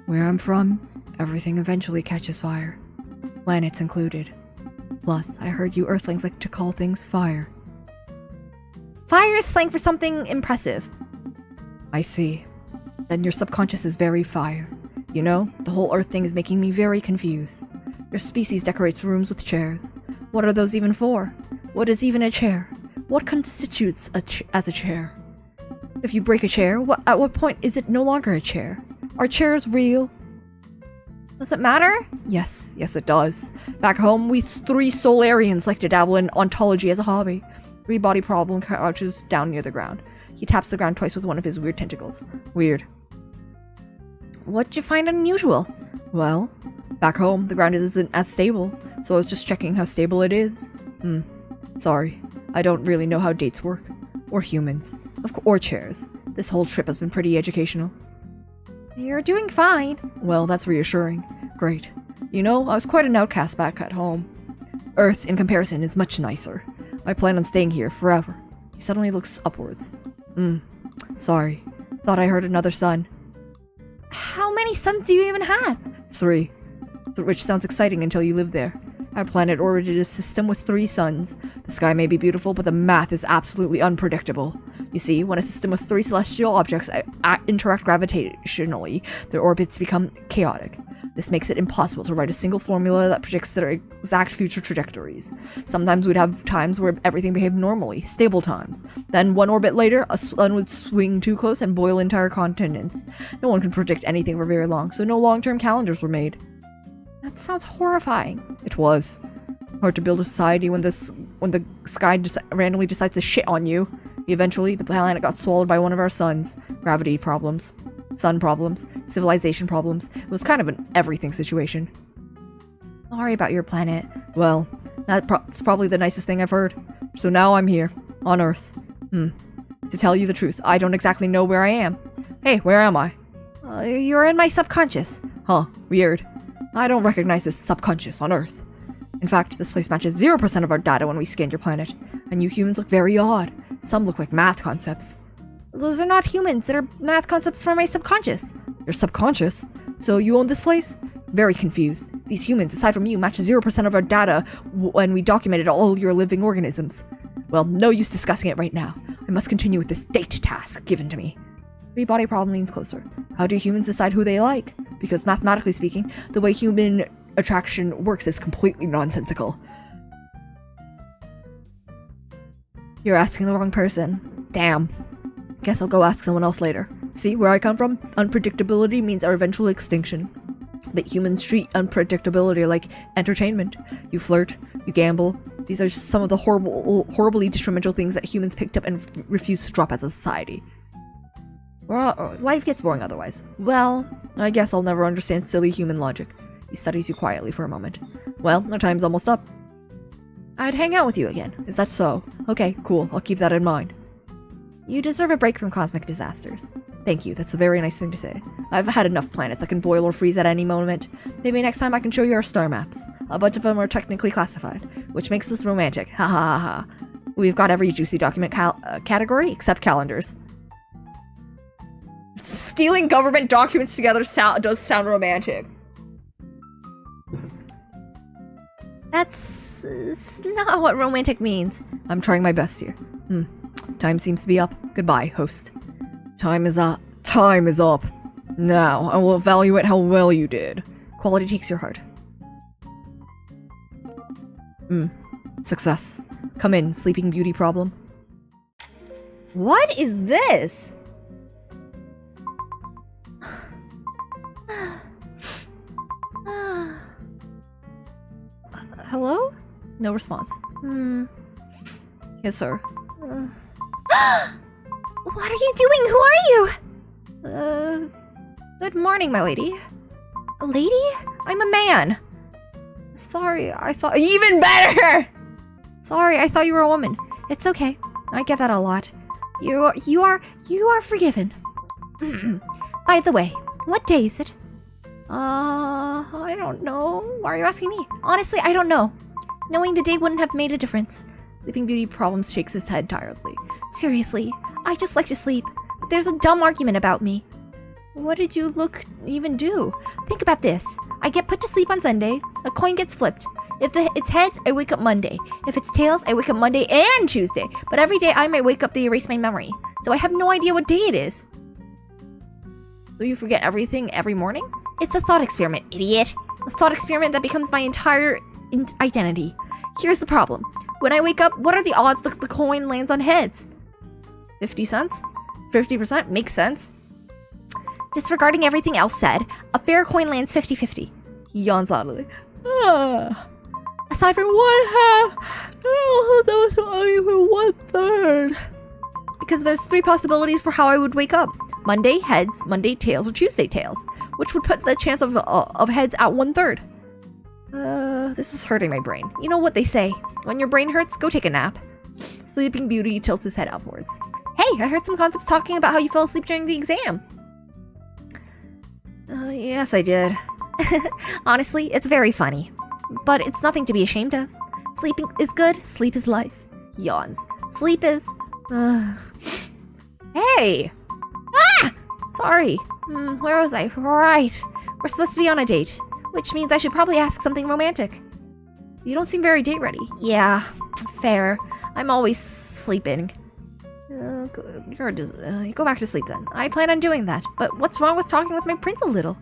Where I'm from, Everything eventually catches fire. Planets included. Plus, I heard you Earthlings like to call things fire. Fire is slang for something impressive. I see. Then your subconscious is very fire. You know, the whole Earth thing is making me very confused. Your species decorates rooms with chairs. What are those even for? What is even a chair? What constitutes as a chair? If you break a chair, at what point is it no longer a chair? Are chairs real? Does it matter? Yes, it does. Back home, we 3 Solarians like to dabble in ontology as a hobby. 3 body problem crouches down near the ground. He taps the ground twice with one of his weird tentacles. Weird. What'd you find unusual? Well, back home, the ground isn't as stable, so I was just checking how stable it is. Sorry, I don't really know how dates work. Or humans. Or chairs. This whole trip has been pretty educational. You're doing fine. Well, that's reassuring. Great. You know, I was quite an outcast back at home. Earth, in comparison, is much nicer. I plan on staying here forever. He suddenly looks upwards. Sorry. Thought I heard another son. How many sons do you even have? 3. Which sounds exciting until you live there. Our planet orbited a system with 3 suns. The sky may be beautiful, but the math is absolutely unpredictable. You see, when a system of 3 celestial objects interact gravitationally, their orbits become chaotic. This makes it impossible to write a single formula that predicts their exact future trajectories. Sometimes we'd have times where everything behaved normally, stable times. Then, one orbit later, a sun would swing too close and boil entire continents. No one could predict anything for very long, so no long-term calendars were made. That sounds horrifying. It was. Hard to build a society when the sky randomly decides to shit on you. Eventually, the planet got swallowed by one of our suns. Gravity problems. Sun problems. Civilization problems. It was kind of an everything situation. Sorry about your planet. Well, that's probably the nicest thing I've heard. So now I'm here. On Earth. To tell you the truth, I don't exactly know where I am. Hey, where am I? You're in my subconscious. Huh, weird. I don't recognize this subconscious on Earth. In fact, this place matches 0% of our data when we scanned your planet, and you humans look very odd. Some look like math concepts. Those are not humans, they're math concepts from my subconscious. Your subconscious? So you own this place? Very confused. These humans, aside from you, match 0% of our data when we documented all your living organisms. Well, no use discussing it right now. I must continue with this date task given to me. 3 body problem leans closer. How do humans decide who they like? Because mathematically speaking, the way human attraction works is completely nonsensical. You're asking the wrong person. Damn. Guess I'll go ask someone else later. See where I come from? Unpredictability means our eventual extinction. But humans treat unpredictability like entertainment. You flirt, you gamble. These are some of the horribly detrimental things that humans picked up and refuse to drop as a society. Well, life gets boring otherwise. Well, I guess I'll never understand silly human logic. He studies you quietly for a moment. Well, our time's almost up. I'd hang out with you again. Is that so? Okay, cool. I'll keep that in mind. You deserve a break from cosmic disasters. Thank you. That's a very nice thing to say. I've had enough planets that can boil or freeze at any moment. Maybe next time I can show you our star maps. A bunch of them are technically classified, which makes this romantic. Ha ha ha ha. We've got every juicy document category except calendars. Stealing government documents together does sound romantic. That's not what romantic means. I'm trying my best here. Time seems to be up. Goodbye, host. Time is up. Time is up. Now, I will evaluate how well you did. Quality takes your heart. Success. Come in, sleeping beauty problem. What is this? Hello? No response. Yes, sir. What are you doing? Who are you? Good morning, my lady. A lady? I'm a man. Sorry, I thought— Even better! Sorry, I thought you were a woman. It's okay. I get that a lot. You are forgiven. By the way, what day is it? I don't know. Why are you asking me? Honestly, I don't know. Knowing the day wouldn't have made a difference. Sleeping Beauty Problems shakes his head tiredly. Seriously, I just like to sleep. But there's a dumb argument about me. What did you even do? Think about this. I get put to sleep on Sunday. A coin gets flipped. If it's head, I wake up Monday. If it's tails, I wake up Monday and Tuesday. But every day I might wake up, they erase my memory. So I have no idea what day it is. So you forget everything every morning? It's a thought experiment, idiot. A thought experiment that becomes my entire identity. Here's the problem. When I wake up, what are the odds the coin lands on heads? 50 cents? 50% makes sense. Disregarding everything else said, a fair coin lands 50-50. He yawns loudly. Aside from 1/2, that was only for 1/3. Because there's 3 possibilities for how I would wake up. Monday heads, Monday tails, or Tuesday tails. Which would put the chance of heads at 1/3. This is hurting my brain. You know what they say. When your brain hurts, go take a nap. Sleeping Beauty tilts his head upwards. Hey, I heard some concepts talking about how you fell asleep during the exam. Yes, I did. Honestly, it's very funny. But it's nothing to be ashamed of. Sleeping is good, sleep is life. Yawns. Sleep is... Hey! Sorry. Where was I? Right. We're supposed to be on a date. Which means I should probably ask something romantic. You don't seem very date ready. Yeah, fair. I'm always sleeping. Go back to sleep then. I plan on doing that. But what's wrong with talking with my prince a little?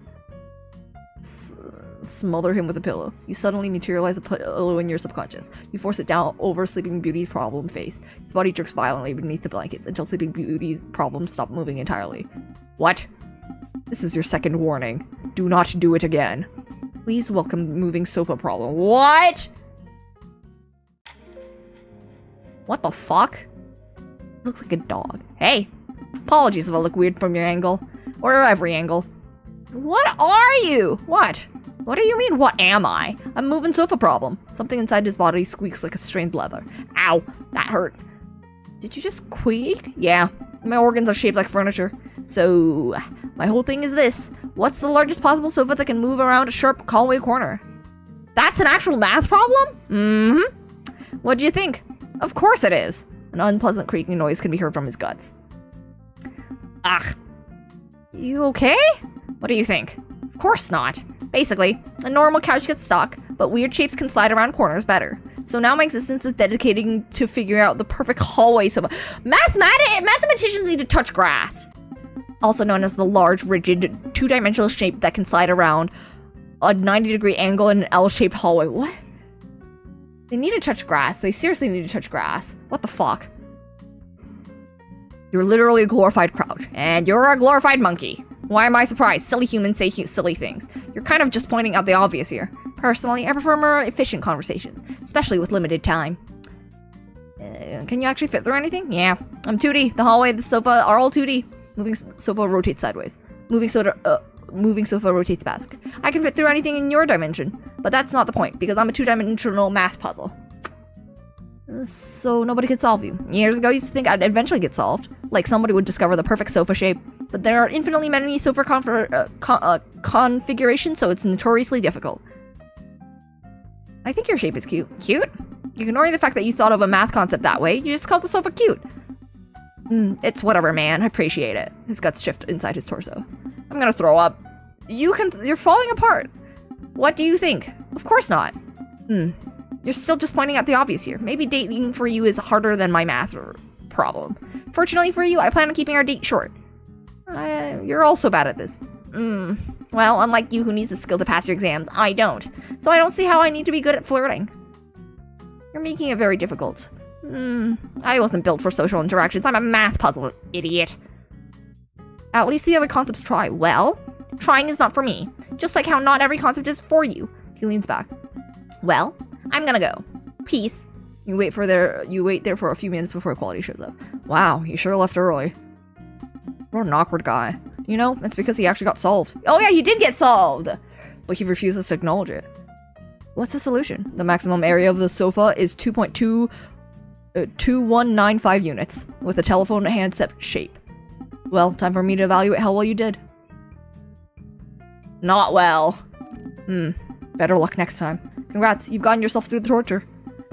Smother him with a pillow. You suddenly materialize a pillow in your subconscious. You force it down over Sleeping Beauty's problem face. His body jerks violently beneath the blankets until Sleeping Beauty's problems stop moving entirely. What? This is your second warning. Do not do it again. Please welcome moving sofa problem. What? What the fuck? Looks like a dog. Hey! Apologies if I look weird from your angle. Or every angle. What are you? What? What do you mean, what am I? I'm moving sofa problem. Something inside his body squeaks like a strained leather. Ow, that hurt. Did you just squeak? Yeah, my organs are shaped like furniture. So, my whole thing is this. What's the largest possible sofa that can move around a sharp hallway corner? That's an actual math problem? Mm-hmm. What do you think? Of course it is. An unpleasant creaking noise can be heard from his guts. Ugh. You okay? What do you think? Of course not. Basically, a normal couch gets stuck, but weird shapes can slide around corners better. So now my existence is dedicating to figuring out the perfect hallway sofa. Mathematicians need to touch grass. Also known as the large, rigid, 2-dimensional shape that can slide around a 90-degree angle in an L-shaped hallway. What? They need to touch grass. They seriously need to touch grass. What the fuck? You're literally a glorified crouch, and you're a glorified monkey. Why am I surprised? Silly humans say silly things. You're kind of just pointing out the obvious here. Personally, I prefer more efficient conversations, especially with limited time. Can you actually fit through anything? Yeah. I'm 2D. The hallway, the sofa are all 2D. Moving sofa rotates sideways. Moving sofa rotates back. I can fit through anything in your dimension, but that's not the point, because I'm a 2-dimensional math puzzle. So nobody could solve you. Years ago, I used to think I'd eventually get solved. Like somebody would discover the perfect sofa shape. But there are infinitely many sofa configurations, so it's notoriously difficult. I think your shape is cute. Cute? Ignoring the fact that you thought of a math concept that way, you just called the sofa cute. It's whatever, man. I appreciate it. His guts shift inside his torso. I'm gonna throw up. You're falling apart. What do you think? Of course not. You're still just pointing out the obvious here. Maybe dating for you is harder than my math problem. Fortunately for you, I plan on keeping our date short. You're also bad at this. Well, unlike you who needs the skill to pass your exams, I don't. So I don't see how I need to be good at flirting. You're making it very difficult. I wasn't built for social interactions. I'm a math puzzle, idiot. At least the other concepts try. Well, trying is not for me. Just like how not every concept is for you. He leans back. Well, I'm gonna go. Peace. You wait there for a few minutes before Equality shows up. Wow, he sure left early. What an awkward guy. You know, it's because he actually got solved. Oh yeah, he did get solved! But he refuses to acknowledge it. What's the solution? The maximum area of the sofa is 2.2195 units, with a telephone handset shape. Well, time for me to evaluate how well you did. Not well. Better luck next time. Congrats, you've gotten yourself through the torture.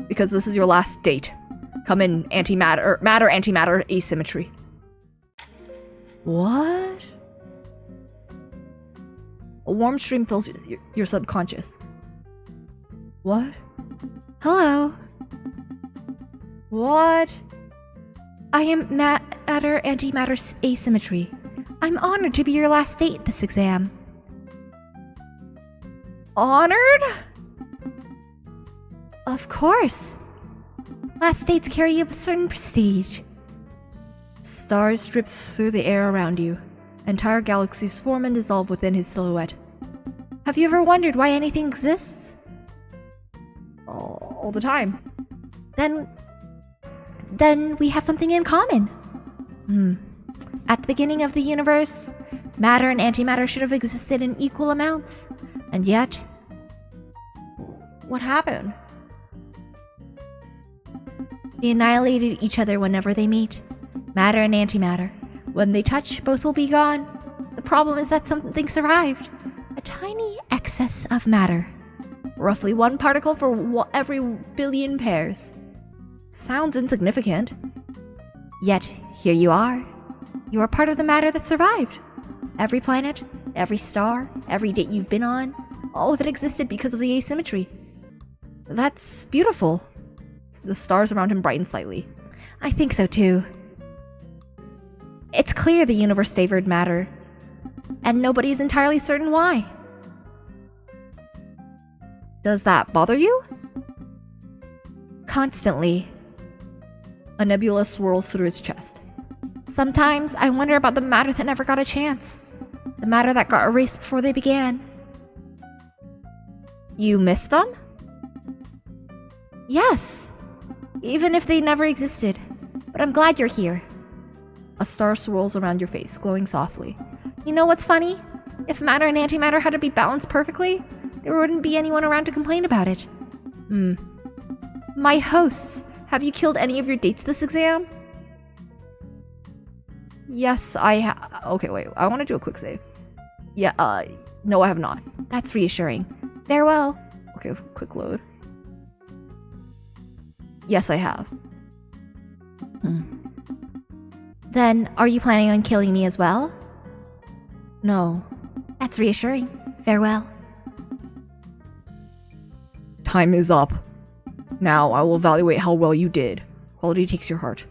Because this is your last date. Come in, matter-antimatter asymmetry. What? A warm stream fills your subconscious. What? Hello. What? I am matter-antimatter asymmetry. I'm honored to be your last date this exam. Honored? Of course. Last dates carry a certain prestige. Stars drip through the air around you. Entire galaxies form and dissolve within his silhouette. Have you ever wondered why anything exists? All the time. Then we have something in common. At the beginning of the universe, matter and antimatter should have existed in equal amounts. And yet... What happened? They annihilated each other whenever they meet. Matter and antimatter. When they touch, both will be gone. The problem is that something survived. A tiny excess of matter. Roughly 1 particle for every billion pairs. Sounds insignificant. Yet, here you are. You are part of the matter that survived. Every planet, every star, every date you've been on, all of it existed because of the asymmetry. That's beautiful. The stars around him brighten slightly. I think so too. It's clear the universe favored matter, and nobody is entirely certain why. Does that bother you? Constantly. A nebula swirls through his chest. Sometimes I wonder about the matter that never got a chance. The matter that got erased before they began. You miss them? Yes. Even if they never existed. But I'm glad you're here. A star swirls around your face, glowing softly. You know what's funny? If matter and antimatter had to be balanced perfectly, there wouldn't be anyone around to complain about it. My hosts, have you killed any of your dates this exam? Yes, I have. Okay, wait. I want to do a quick save. Yeah, no, I have not. That's reassuring. Farewell. Okay, quick load. Yes, I have. Then, are you planning on killing me as well? No. That's reassuring. Farewell. Time is up. Now I will evaluate how well you did. Quality takes your heart.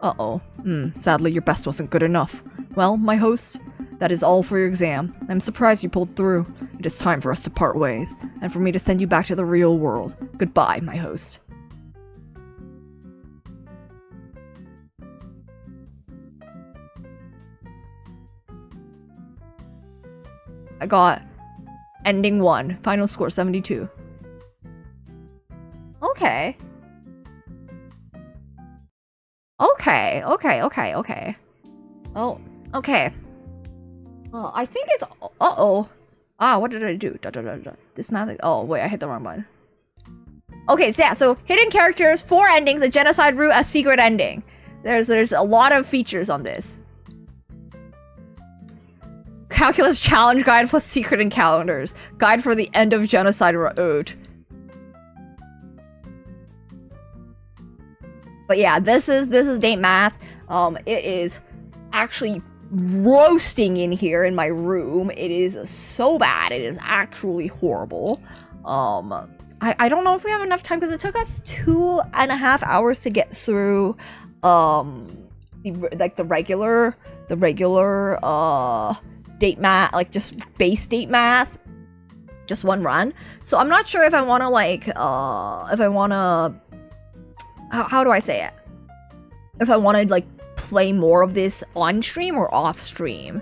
Uh-oh. Sadly, your best wasn't good enough. Well, my host, that is all for your exam. I'm surprised you pulled through. It is time for us to part ways, and for me to send you back to the real world. Goodbye, my host. I got ending 1, final score 72. Okay. Okay. Oh, okay. Well, I think it's... Uh-oh. What did I do? This math... Oh, wait, I hit the wrong button. Okay, so yeah, so hidden characters, 4 endings, a genocide route, a secret ending. There's a lot of features on this. Calculus challenge guide plus secret encounters. Guide for the end of genocide route. But yeah, this is DateMath. It is actually roasting in here in my room. It is so bad. It is actually horrible. I don't know if we have enough time because it took us 2.5 hours to get through the regular DateMath, like just base DateMath, just one run. So I'm not sure if I want to how do I say it? If I want to like play more of this on stream or off stream.